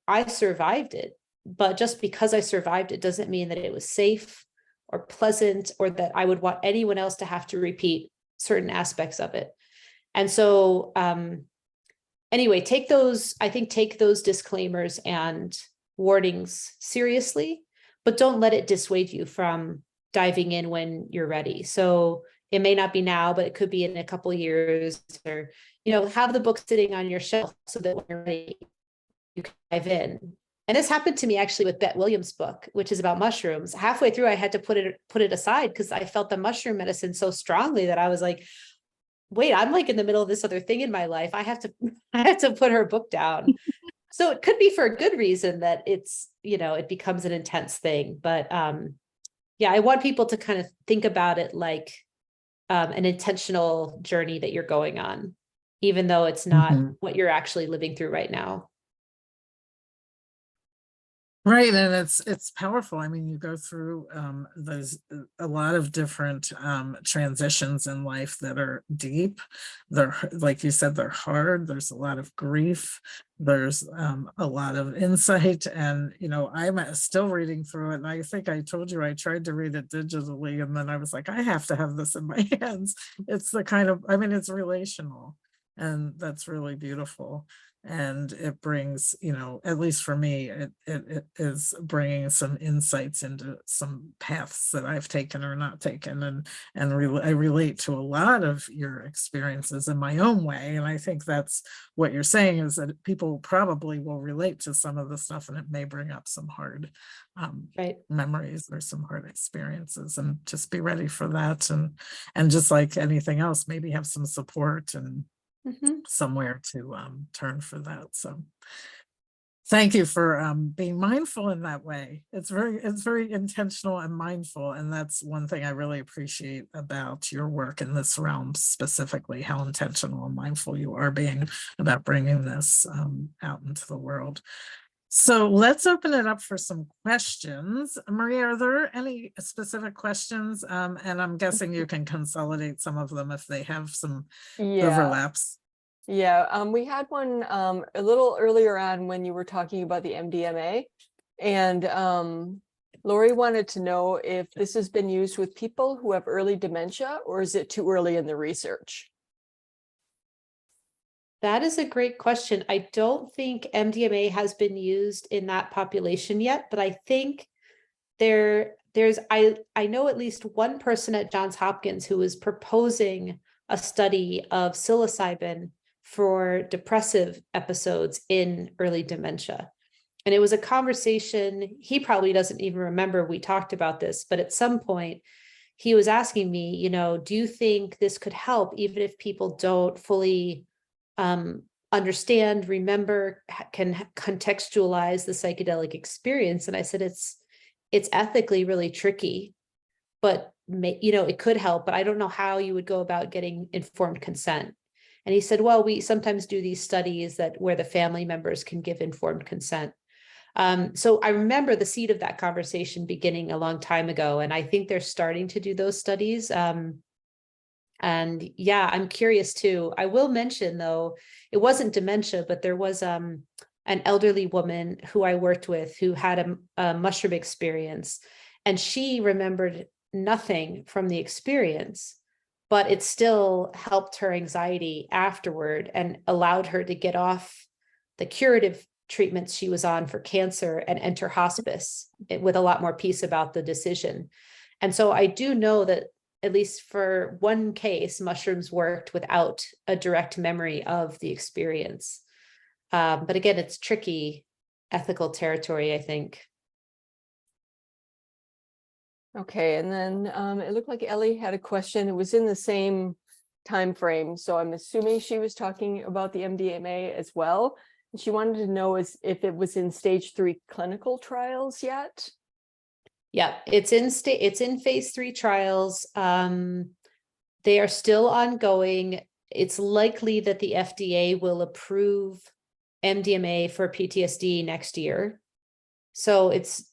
S5: I survived it, but just because I survived it doesn't mean that it was safe or pleasant, or that I would want anyone else to have to repeat certain aspects of it. And so, anyway, take those disclaimers and warnings seriously, but don't let it dissuade you from diving in when you're ready. So it may not be now, but it could be in a couple of years, or, have the book sitting on your shelf so that when you're ready, you can dive in. And this happened to me actually with Bet Williams' book, which is about mushrooms. Halfway through, I had to put it aside because I felt the mushroom medicine so strongly that I was like, wait, I'm like in the middle of this other thing in my life. I have to put her book down. So it could be for a good reason that it's, it becomes an intense thing. But yeah, I want people to kind of think about it like an intentional journey that you're going on, even though it's not what you're actually living through right now.
S4: Right, and it's powerful. I mean, you go through there's a lot of different transitions in life that are deep. They're, like you said, they're hard. There's a lot of grief. There's a lot of insight, and I'm still reading through it. And I think I told you I tried to read it digitally, and then I was like, I have to have this in my hands. It's the kind of, it's relational, and that's really beautiful. And it brings, at least for me, it is bringing some insights into some paths that I've taken or not taken, and I relate to a lot of your experiences in my own way. And I think that's what you're saying, is that people probably will relate to some of the stuff, and it may bring up some hard memories or some hard experiences, and just be ready for that. And just like anything else, maybe have some support and somewhere to turn for that. So thank you for being mindful in that way. It's very intentional and mindful, and that's one thing I really appreciate about your work in this realm, specifically how intentional and mindful you are being about bringing this out into the world. So let's open it up for some questions. Maria, are there any specific questions? And I'm guessing you can consolidate some of them if they have some overlaps.
S1: Yeah, we had one a little earlier on when you were talking about the MDMA, and Lori wanted to know if this has been used with people who have early dementia, or is it too early in the research?
S5: That is a great question. I don't think MDMA has been used in that population yet, but I think I know at least one person at Johns Hopkins who was proposing a study of psilocybin for depressive episodes in early dementia. And it was a conversation, he probably doesn't even remember we talked about this, but at some point he was asking me, do you think this could help even if people don't fully understand, remember, can contextualize the psychedelic experience? And I said, it's ethically really tricky, but it could help, but I don't know how you would go about getting informed consent. And he said, well, we sometimes do these studies where the family members can give informed consent. So I remember the seed of that conversation beginning a long time ago, and I think they're starting to do those studies. And yeah, I'm curious too. I will mention though, it wasn't dementia, but there was an elderly woman who I worked with who had a mushroom experience, and she remembered nothing from the experience, but it still helped her anxiety afterward and allowed her to get off the curative treatments she was on for cancer and enter hospice with a lot more peace about the decision. And so I do know that at least for one case, mushrooms worked without a direct memory of the experience. But again, it's tricky ethical territory, I think.
S1: Okay, and then it looked like Ellie had a question. It was in the same time frame, so I'm assuming she was talking about the MDMA as well. And she wanted to know if it was in stage 3 clinical trials yet.
S5: Yeah, it's in phase 3 trials. They are still ongoing. It's likely that the FDA will approve MDMA for PTSD next year. So it's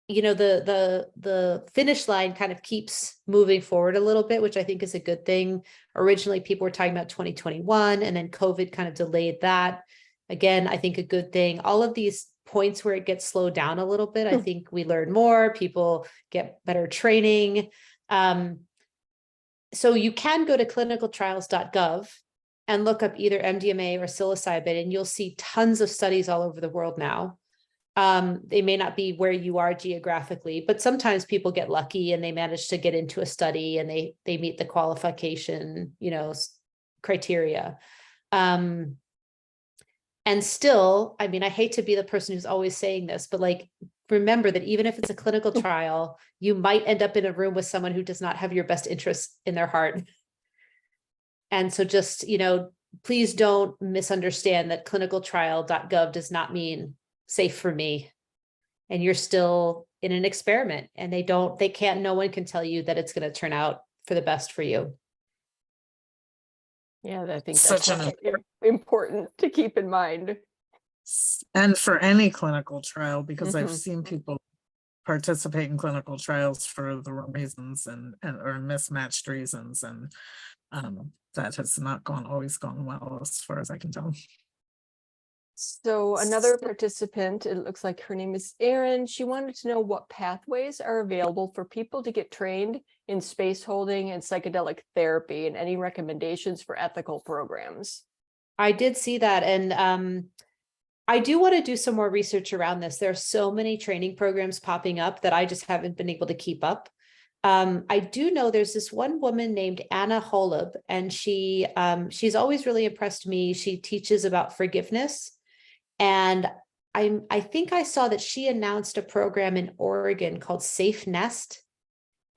S5: you know, the finish line kind of keeps moving forward a little bit, which I think is a good thing. Originally, people were talking about 2021, and then COVID kind of delayed that. Again, I think a good thing. All of these points where it gets slowed down a little bit, I think we learn more, people get better training. So you can go to clinicaltrials.gov and look up either MDMA or psilocybin, and you'll see tons of studies all over the world now. They may not be where you are geographically, but sometimes people get lucky and they manage to get into a study and they meet the qualification, you know, criteria. And still, I mean, I hate to be the person who's always saying this, but like, remember that even if it's a clinical trial, you might end up in a room with someone who does not have your best interests in their heart. And so just, you know, please don't misunderstand that clinicaltrial.gov does not mean safe for me. And you're still in an experiment, and no one can tell you that it's going to turn out for the best for you.
S1: Yeah, I think
S4: Such
S1: that's
S4: an
S1: important to keep in mind.
S4: And for any clinical trial, because I've
S1: Mhm.
S4: seen people participate in clinical trials for the wrong reasons and or mismatched reasons, and that has not always gone well as far as I can tell.
S1: So another participant, it looks like her name is Erin. She wanted to know what pathways are available for people to get trained in space holding and psychedelic therapy, and any recommendations for ethical programs.
S5: I did see that. And I do want to do some more research around this. There are so many training programs popping up that I just haven't been able to keep up. I do know there's this one woman named Anna Holub, and she's always really impressed me. She teaches about forgiveness. And I think I saw that she announced a program in Oregon called Safe Nest.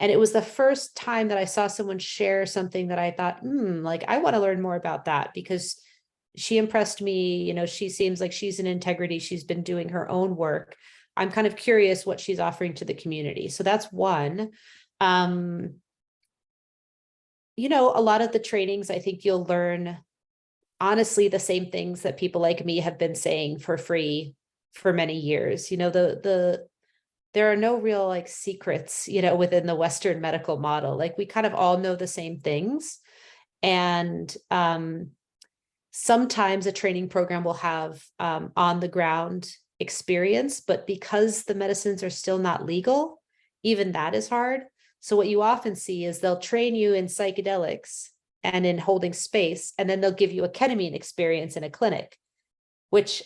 S5: And it was the first time that I saw someone share something that I thought, like, I want to learn more about that, because she impressed me. You know, she seems like she's in integrity. She's been doing her own work. I'm kind of curious what she's offering to the community. So that's one. You know, a lot of the trainings, I think you'll learn, honestly, the same things that people like me have been saying for free for many years. You know, there are no real like secrets, you know, within the Western medical model. Like, we kind of all know the same things. And sometimes a training program will have on the ground experience, but because the medicines are still not legal, even that is hard. So what you often see is they'll train you in psychedelics and in holding space, and then they'll give you a ketamine experience in a clinic, which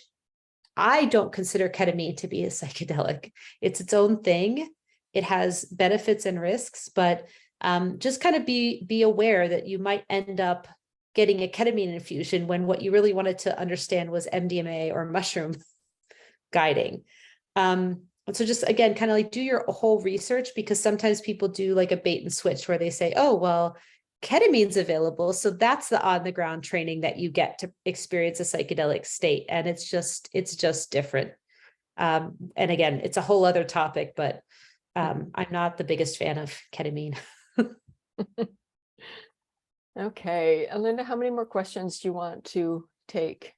S5: I don't consider ketamine to be a psychedelic. It's its own thing. It has benefits and risks, but just kind of be aware that you might end up getting a ketamine infusion when what you really wanted to understand was MDMA or mushroom guiding. So just, again, kind of like do your whole research, because sometimes people do like a bait and switch where they say, oh, well, ketamine's available, so that's the on the ground training that you get to experience a psychedelic state. And it's just different. And again, it's a whole other topic, but I'm not the biggest fan of ketamine.
S1: Okay, Linda, how many more questions do you want to take?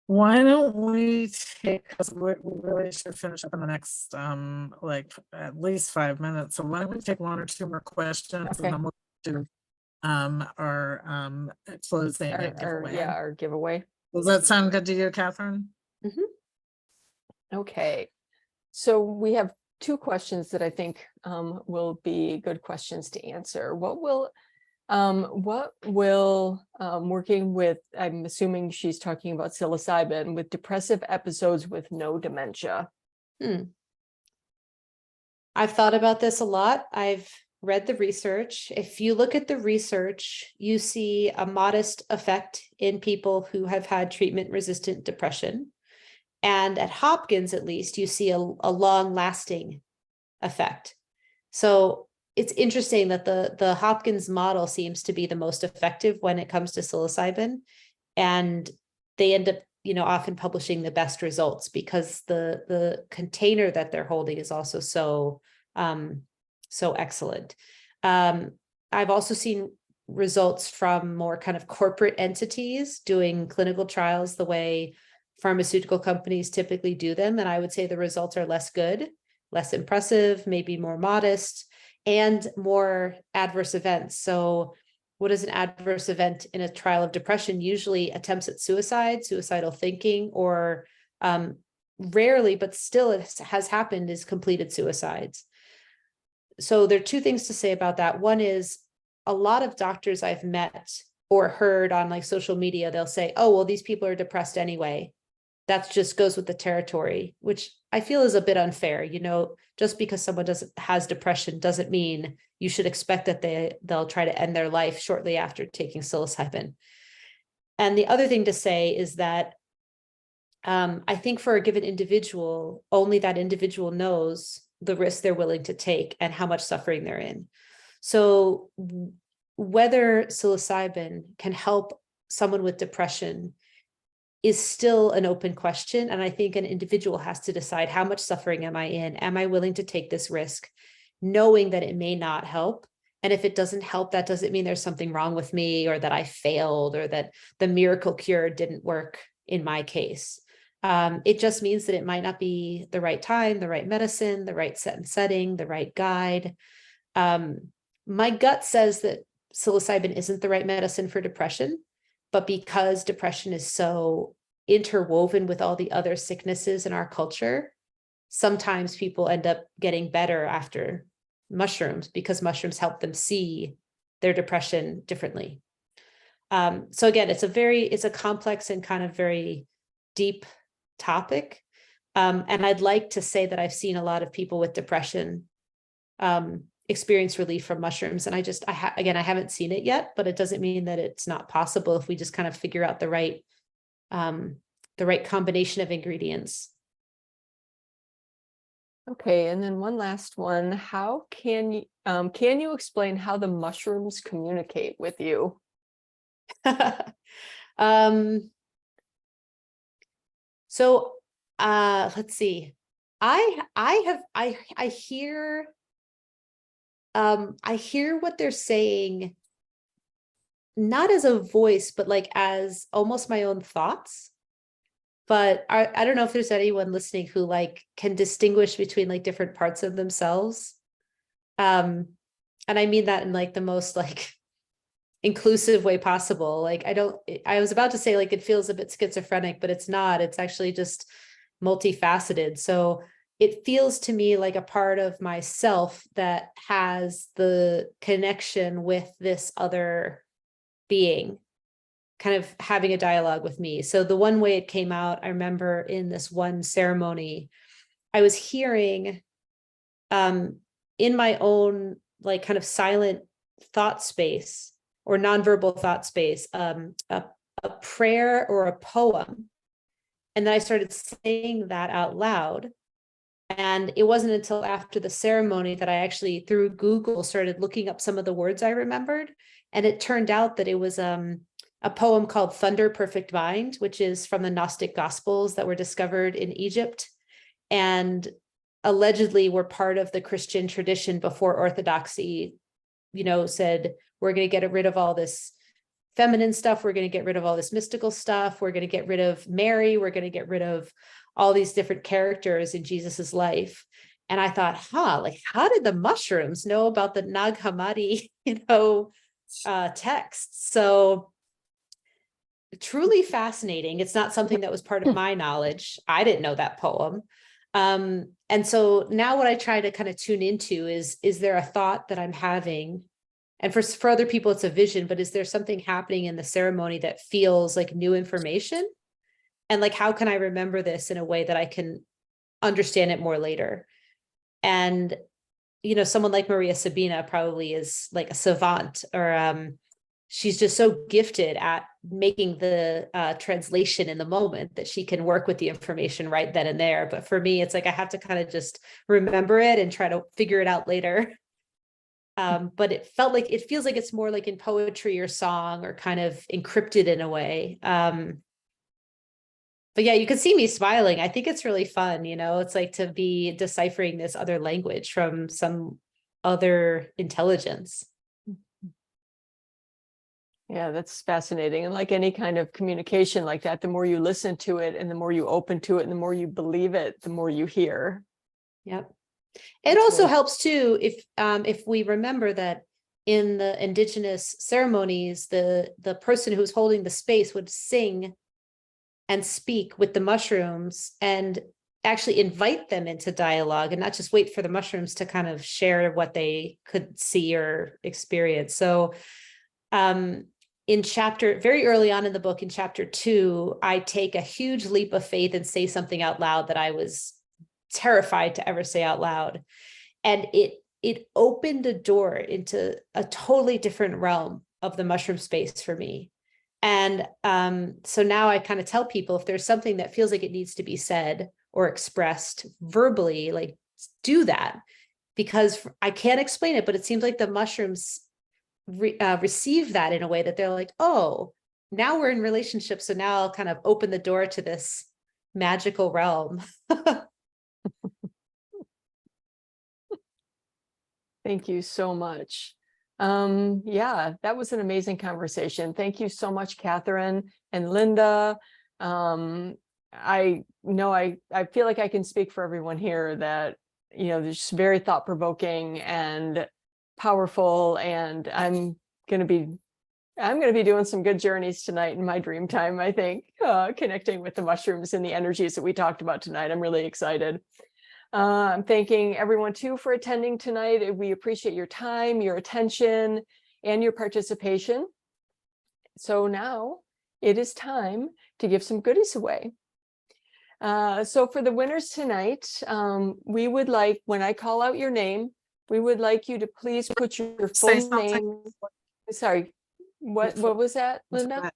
S4: Why don't we take, because we really should finish up in the next like at least 5 minutes. So why don't we take one or two more questions,
S1: Okay.
S4: and then we'll do our closing and giveaway.
S1: Yeah, our giveaway.
S4: Does that sound good to you, Katherine?
S1: Okay, so we have two questions that I think will be good questions to answer. What will working with, I'm assuming she's talking about psilocybin, with depressive episodes with no dementia?
S5: I've thought about this a lot. I've read the research. If you look at the research, you see a modest effect in people who have had treatment-resistant depression. And at Hopkins, at least, you see a long-lasting effect. So it's interesting that the Hopkins model seems to be the most effective when it comes to psilocybin. And they end up, you know, often publishing the best results, because the container that they're holding is also so excellent. I've also seen results from more kind of corporate entities doing clinical trials the way pharmaceutical companies typically do them. And I would say the results are less good less impressive, maybe more modest, and more adverse events. So what is an adverse event in a trial of depression? Usually attempts at suicide, suicidal thinking, or rarely, but still it has happened, is completed suicides. So there are two things to say about that. One is a lot of doctors I've met or heard on like social media, they'll say, oh, well, these people are depressed anyway. That just goes with the territory, which I feel is a bit unfair. You know, just because someone has depression doesn't mean you should expect that they'll try to end their life shortly after taking psilocybin. And the other thing to say is that I think for a given individual, only that individual knows the risk they're willing to take and how much suffering they're in. So whether psilocybin can help someone with depression is still an open question. And I think an individual has to decide, how much suffering am I in? Am I willing to take this risk, knowing that it may not help? And if it doesn't help, that doesn't mean there's something wrong with me, or that I failed, or that the miracle cure didn't work in my case. It just means that it might not be the right time, the right medicine, the right set and setting, the right guide. My gut says that psilocybin isn't the right medicine for depression, but because depression is so interwoven with all the other sicknesses in our culture, sometimes people end up getting better after mushrooms because mushrooms help them see their depression differently. So again, it's a complex and kind of very deep topic. And I'd like to say that I've seen a lot of people with depression experience relief from mushrooms. And I haven't seen it yet, but it doesn't mean that it's not possible if we just kind of figure out the right combination of ingredients.
S1: Okay, and then one last one. How can you explain how the mushrooms communicate with you?
S5: So let's see. I hear what they're saying, not as a voice, but like as almost my own thoughts. But I don't know if there's anyone listening who like can distinguish between like different parts of themselves. And I mean that in like the most like inclusive way possible. Like I was about to say like it feels a bit schizophrenic, but it's not. It's actually just multifaceted. So it feels to me like a part of myself that has the connection with this other being, kind of having a dialogue with me. So the one way it came out, I remember in this one ceremony, I was hearing in my own like kind of silent thought space or nonverbal thought space, a prayer or a poem. And then I started saying that out loud. And it wasn't until after the ceremony that I actually, through Google, started looking up some of the words I remembered. And it turned out that it was a poem called Thunder Perfect Mind, which is from the Gnostic Gospels that were discovered in Egypt and allegedly were part of the Christian tradition before Orthodoxy, said, we're going to get rid of all this feminine stuff. We're going to get rid of all this mystical stuff. We're going to get rid of Mary. We're going to get rid of all these different characters in Jesus's life. And I thought, like, how did the mushrooms know about the Nag Hammadi, text? So truly fascinating. It's not something that was part of my knowledge. I didn't know that poem. And so now what I try to kind of tune into is there a thought that I'm having? And for other people, it's a vision, but is there something happening in the ceremony that feels like new information? And like, how can I remember this in a way that I can understand it more later? And, someone like Maria Sabina probably is like a savant, or she's just so gifted at making the translation in the moment that she can work with the information right then and there. But for me, it's like I have to kind of just remember it and try to figure it out later. But it feels like it's more like in poetry or song or kind of encrypted in a way. But yeah, you can see me smiling. I think it's really fun, it's like to be deciphering this other language from some other intelligence.
S1: Yeah, that's fascinating. And like any kind of communication like that, the more you listen to it and the more you open to it and the more you believe it, the more you hear.
S5: Yep. It
S1: That's
S5: also
S1: really-
S5: helps too if we remember that in the Indigenous ceremonies, the person who's holding the space would sing and speak with the mushrooms and actually invite them into dialogue and not just wait for the mushrooms to kind of share what they could see or experience. So in chapter, very early on in the book, in chapter 2, I take a huge leap of faith and say something out loud that I was terrified to ever say out loud. And it opened a door into a totally different realm of the mushroom space for me. And so now I kind of tell people, if there's something that feels like it needs to be said or expressed verbally, like do that, because I can't explain it, but it seems like the mushrooms receive that in a way that they're like, oh, now we're in relationship. So now I'll kind of open the door to this magical realm.
S1: Thank you so much. Yeah, that was an amazing conversation. Thank you so much, Katherine and Linda. I know I feel like I can speak for everyone here that, you know, this is very thought-provoking and powerful, and I'm gonna be doing some good journeys tonight in my dream time, I think, connecting with the mushrooms and the energies that we talked about tonight. I'm really excited. I'm thanking everyone too for attending tonight. We appreciate your time, your attention, and your participation. So now it is time to give some goodies away. So for the winners tonight, we would like, when I call out your name, we would like you to please put your
S4: Say
S1: full
S4: something.
S1: name. Sorry, what was that, Linda?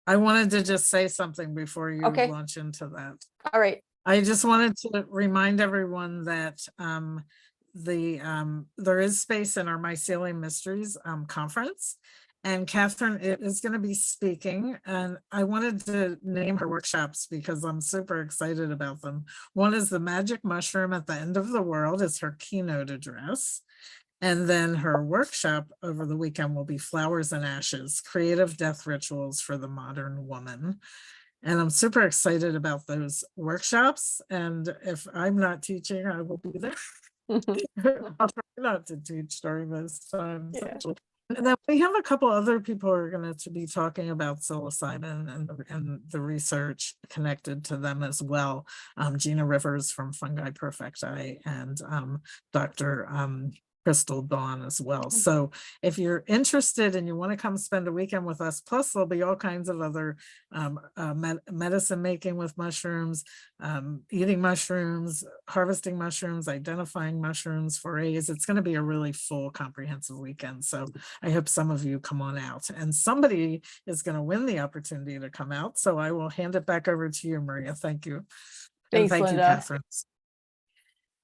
S4: I wanted to just say something before you
S1: Okay.
S4: launch into that.
S1: All right.
S4: I just wanted to remind everyone that there is space in our Mycelium Mysteries conference, and Katherine is going to be speaking, and I wanted to name her workshops because I'm super excited about them. One is the Magic Mushroom at the End of the World is her keynote address. And then her workshop over the weekend will be Flowers and Ashes, Creative Death Rituals for the Modern Woman. And I'm super excited about those workshops. And if I'm not teaching, I will be there. I'll try not to teach during those times.
S1: Yeah.
S4: And then we have a couple other people who are going to be talking about psilocybin and the research connected to them as well. Gina Rivers from Fungi Perfecti and Dr. Crystal Dawn as well. So if you're interested and you want to come spend a weekend with us, plus there'll be all kinds of other medicine making with mushrooms, eating mushrooms, harvesting mushrooms, identifying mushrooms, forays. It's going to be a really full, comprehensive weekend. So I hope some of you come on out, and somebody is going to win the opportunity to come out. So I will hand it back over to you, Maria. Thank you.
S1: Thanks,
S4: and thank
S1: Linda.
S4: you, Katherine.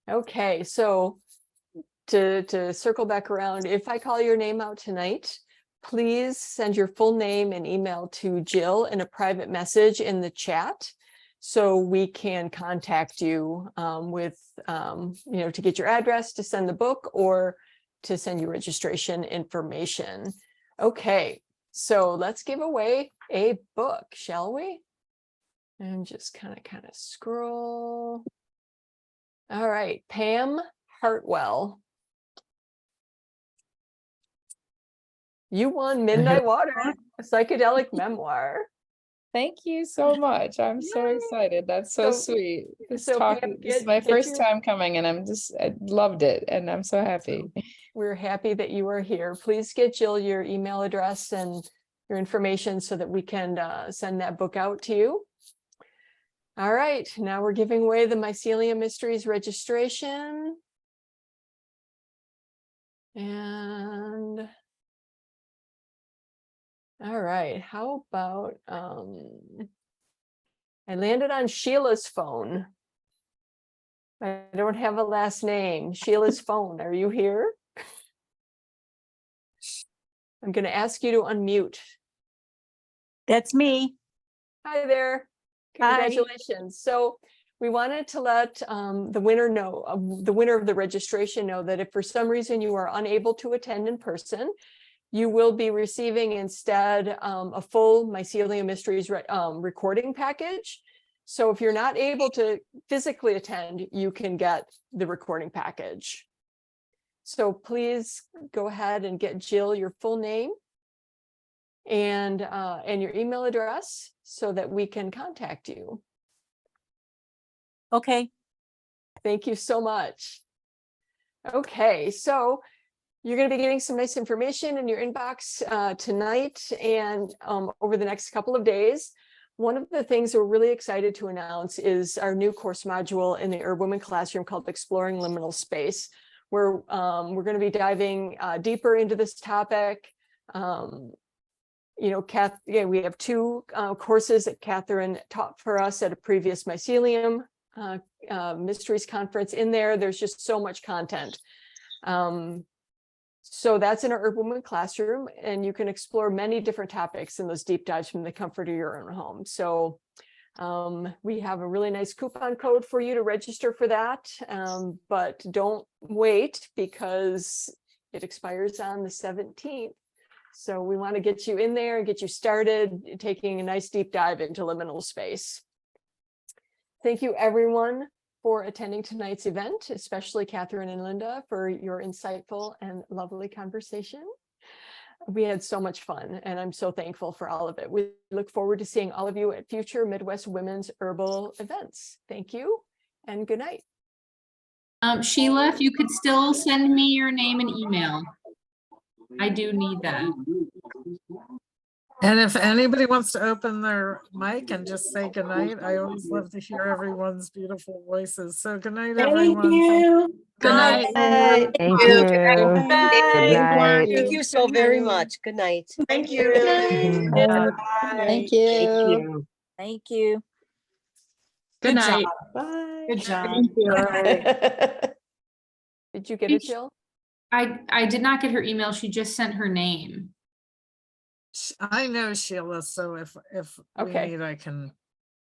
S1: Okay, so to circle back around, if I call your name out tonight, please send your full name and email to Jill in a private message in the chat, so we can contact you with, you know, to get your address, to send the book, or to send you registration information. Okay, so let's give away a book, shall we? And just kind of scroll. All right, Pam Hartwell. You won Midnight Water, a psychedelic memoir.
S6: Thank you so much. I'm so
S1: Yay.
S6: excited. That's so
S1: So-
S6: sweet. This
S1: so
S6: talk,
S1: Pam,
S6: this is
S1: get-
S6: my
S1: get
S6: first
S1: your-
S6: time coming, and I loved it, and I'm so happy.
S1: We're happy that you are here. Please get Jill your email address and your information so that we can send that book out to you. All right, now we're giving away the Mycelium Mysteries registration. And all right, how about I landed on Sheila's phone. I don't have a last name. Sheila's phone. Are you here? I'm going to ask you to unmute.
S7: That's me.
S1: Hi there.
S7: Hi.
S1: Congratulations. So we wanted to let the winner know, the winner of the registration know that if for some reason you are unable to attend in person, you will be receiving instead a full Mycelium Mysteries recording package. So if you're not able to physically attend, you can get the recording package. So please go ahead and get Jill your full name and your email address so that we can contact you.
S7: Okay.
S1: Thank you so much. Okay, so you're going to be getting some nice information in your inbox tonight and over the next couple of days. One of the things we're really excited to announce is our new course module in the Herb Women classroom called Exploring Liminal Space, where we're going to be diving deeper into this topic. You know, we have two courses that Katherine taught for us at a previous Mycelium Mysteries conference. In there, there's just so much content. So that's in our Herb Women classroom, and you can explore many different topics in those deep dives from the comfort of your own home. So we have a really nice coupon code for you to register for that, but don't wait because it expires on the 17th. So we want to get you in there and get you started taking a nice deep dive into liminal space. Thank you, everyone, for attending tonight's event, especially Katherine and Linda for your insightful and lovely conversation. We had so much fun, and I'm so thankful for all of it. We look forward to seeing all of you at future Midwest Women's Herbal events. Thank you, and good night.
S3: Sheila, if you could still send me your name and email. I do need that.
S4: And if anybody wants to open their mic and just say goodnight, I always love to hear everyone's beautiful voices. So good night, everyone.
S2: Thank you.
S3: Good night.
S5: Bye.
S8: Thank you. Good night.
S9: Thank you so very much. Good night.
S2: Thank you.
S4: Mhm.
S2: Bye.
S8: Thank you.
S7: Thank you.
S3: Good night.
S2: Bye.
S6: Good job.
S1: Did you get it, Jill?
S3: I did not get her email. She just sent her name.
S4: I know Sheila, so if we
S1: Okay.
S4: need, I can.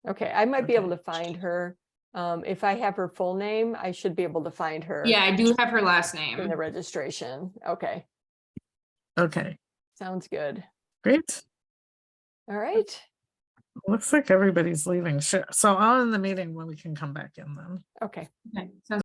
S1: Okay, I might be able
S4: Okay.
S1: to find her. If I have her full name, I should be able to find her.
S3: Yeah, I do have her last
S1: In the
S3: name.
S1: registration. Okay,
S4: Okay,
S1: sounds good.
S4: great.
S1: All right.
S4: Looks like everybody's leaving. Sure. So I'll end the meeting when we can come back in then.
S1: Okay.
S3: Okay, sounds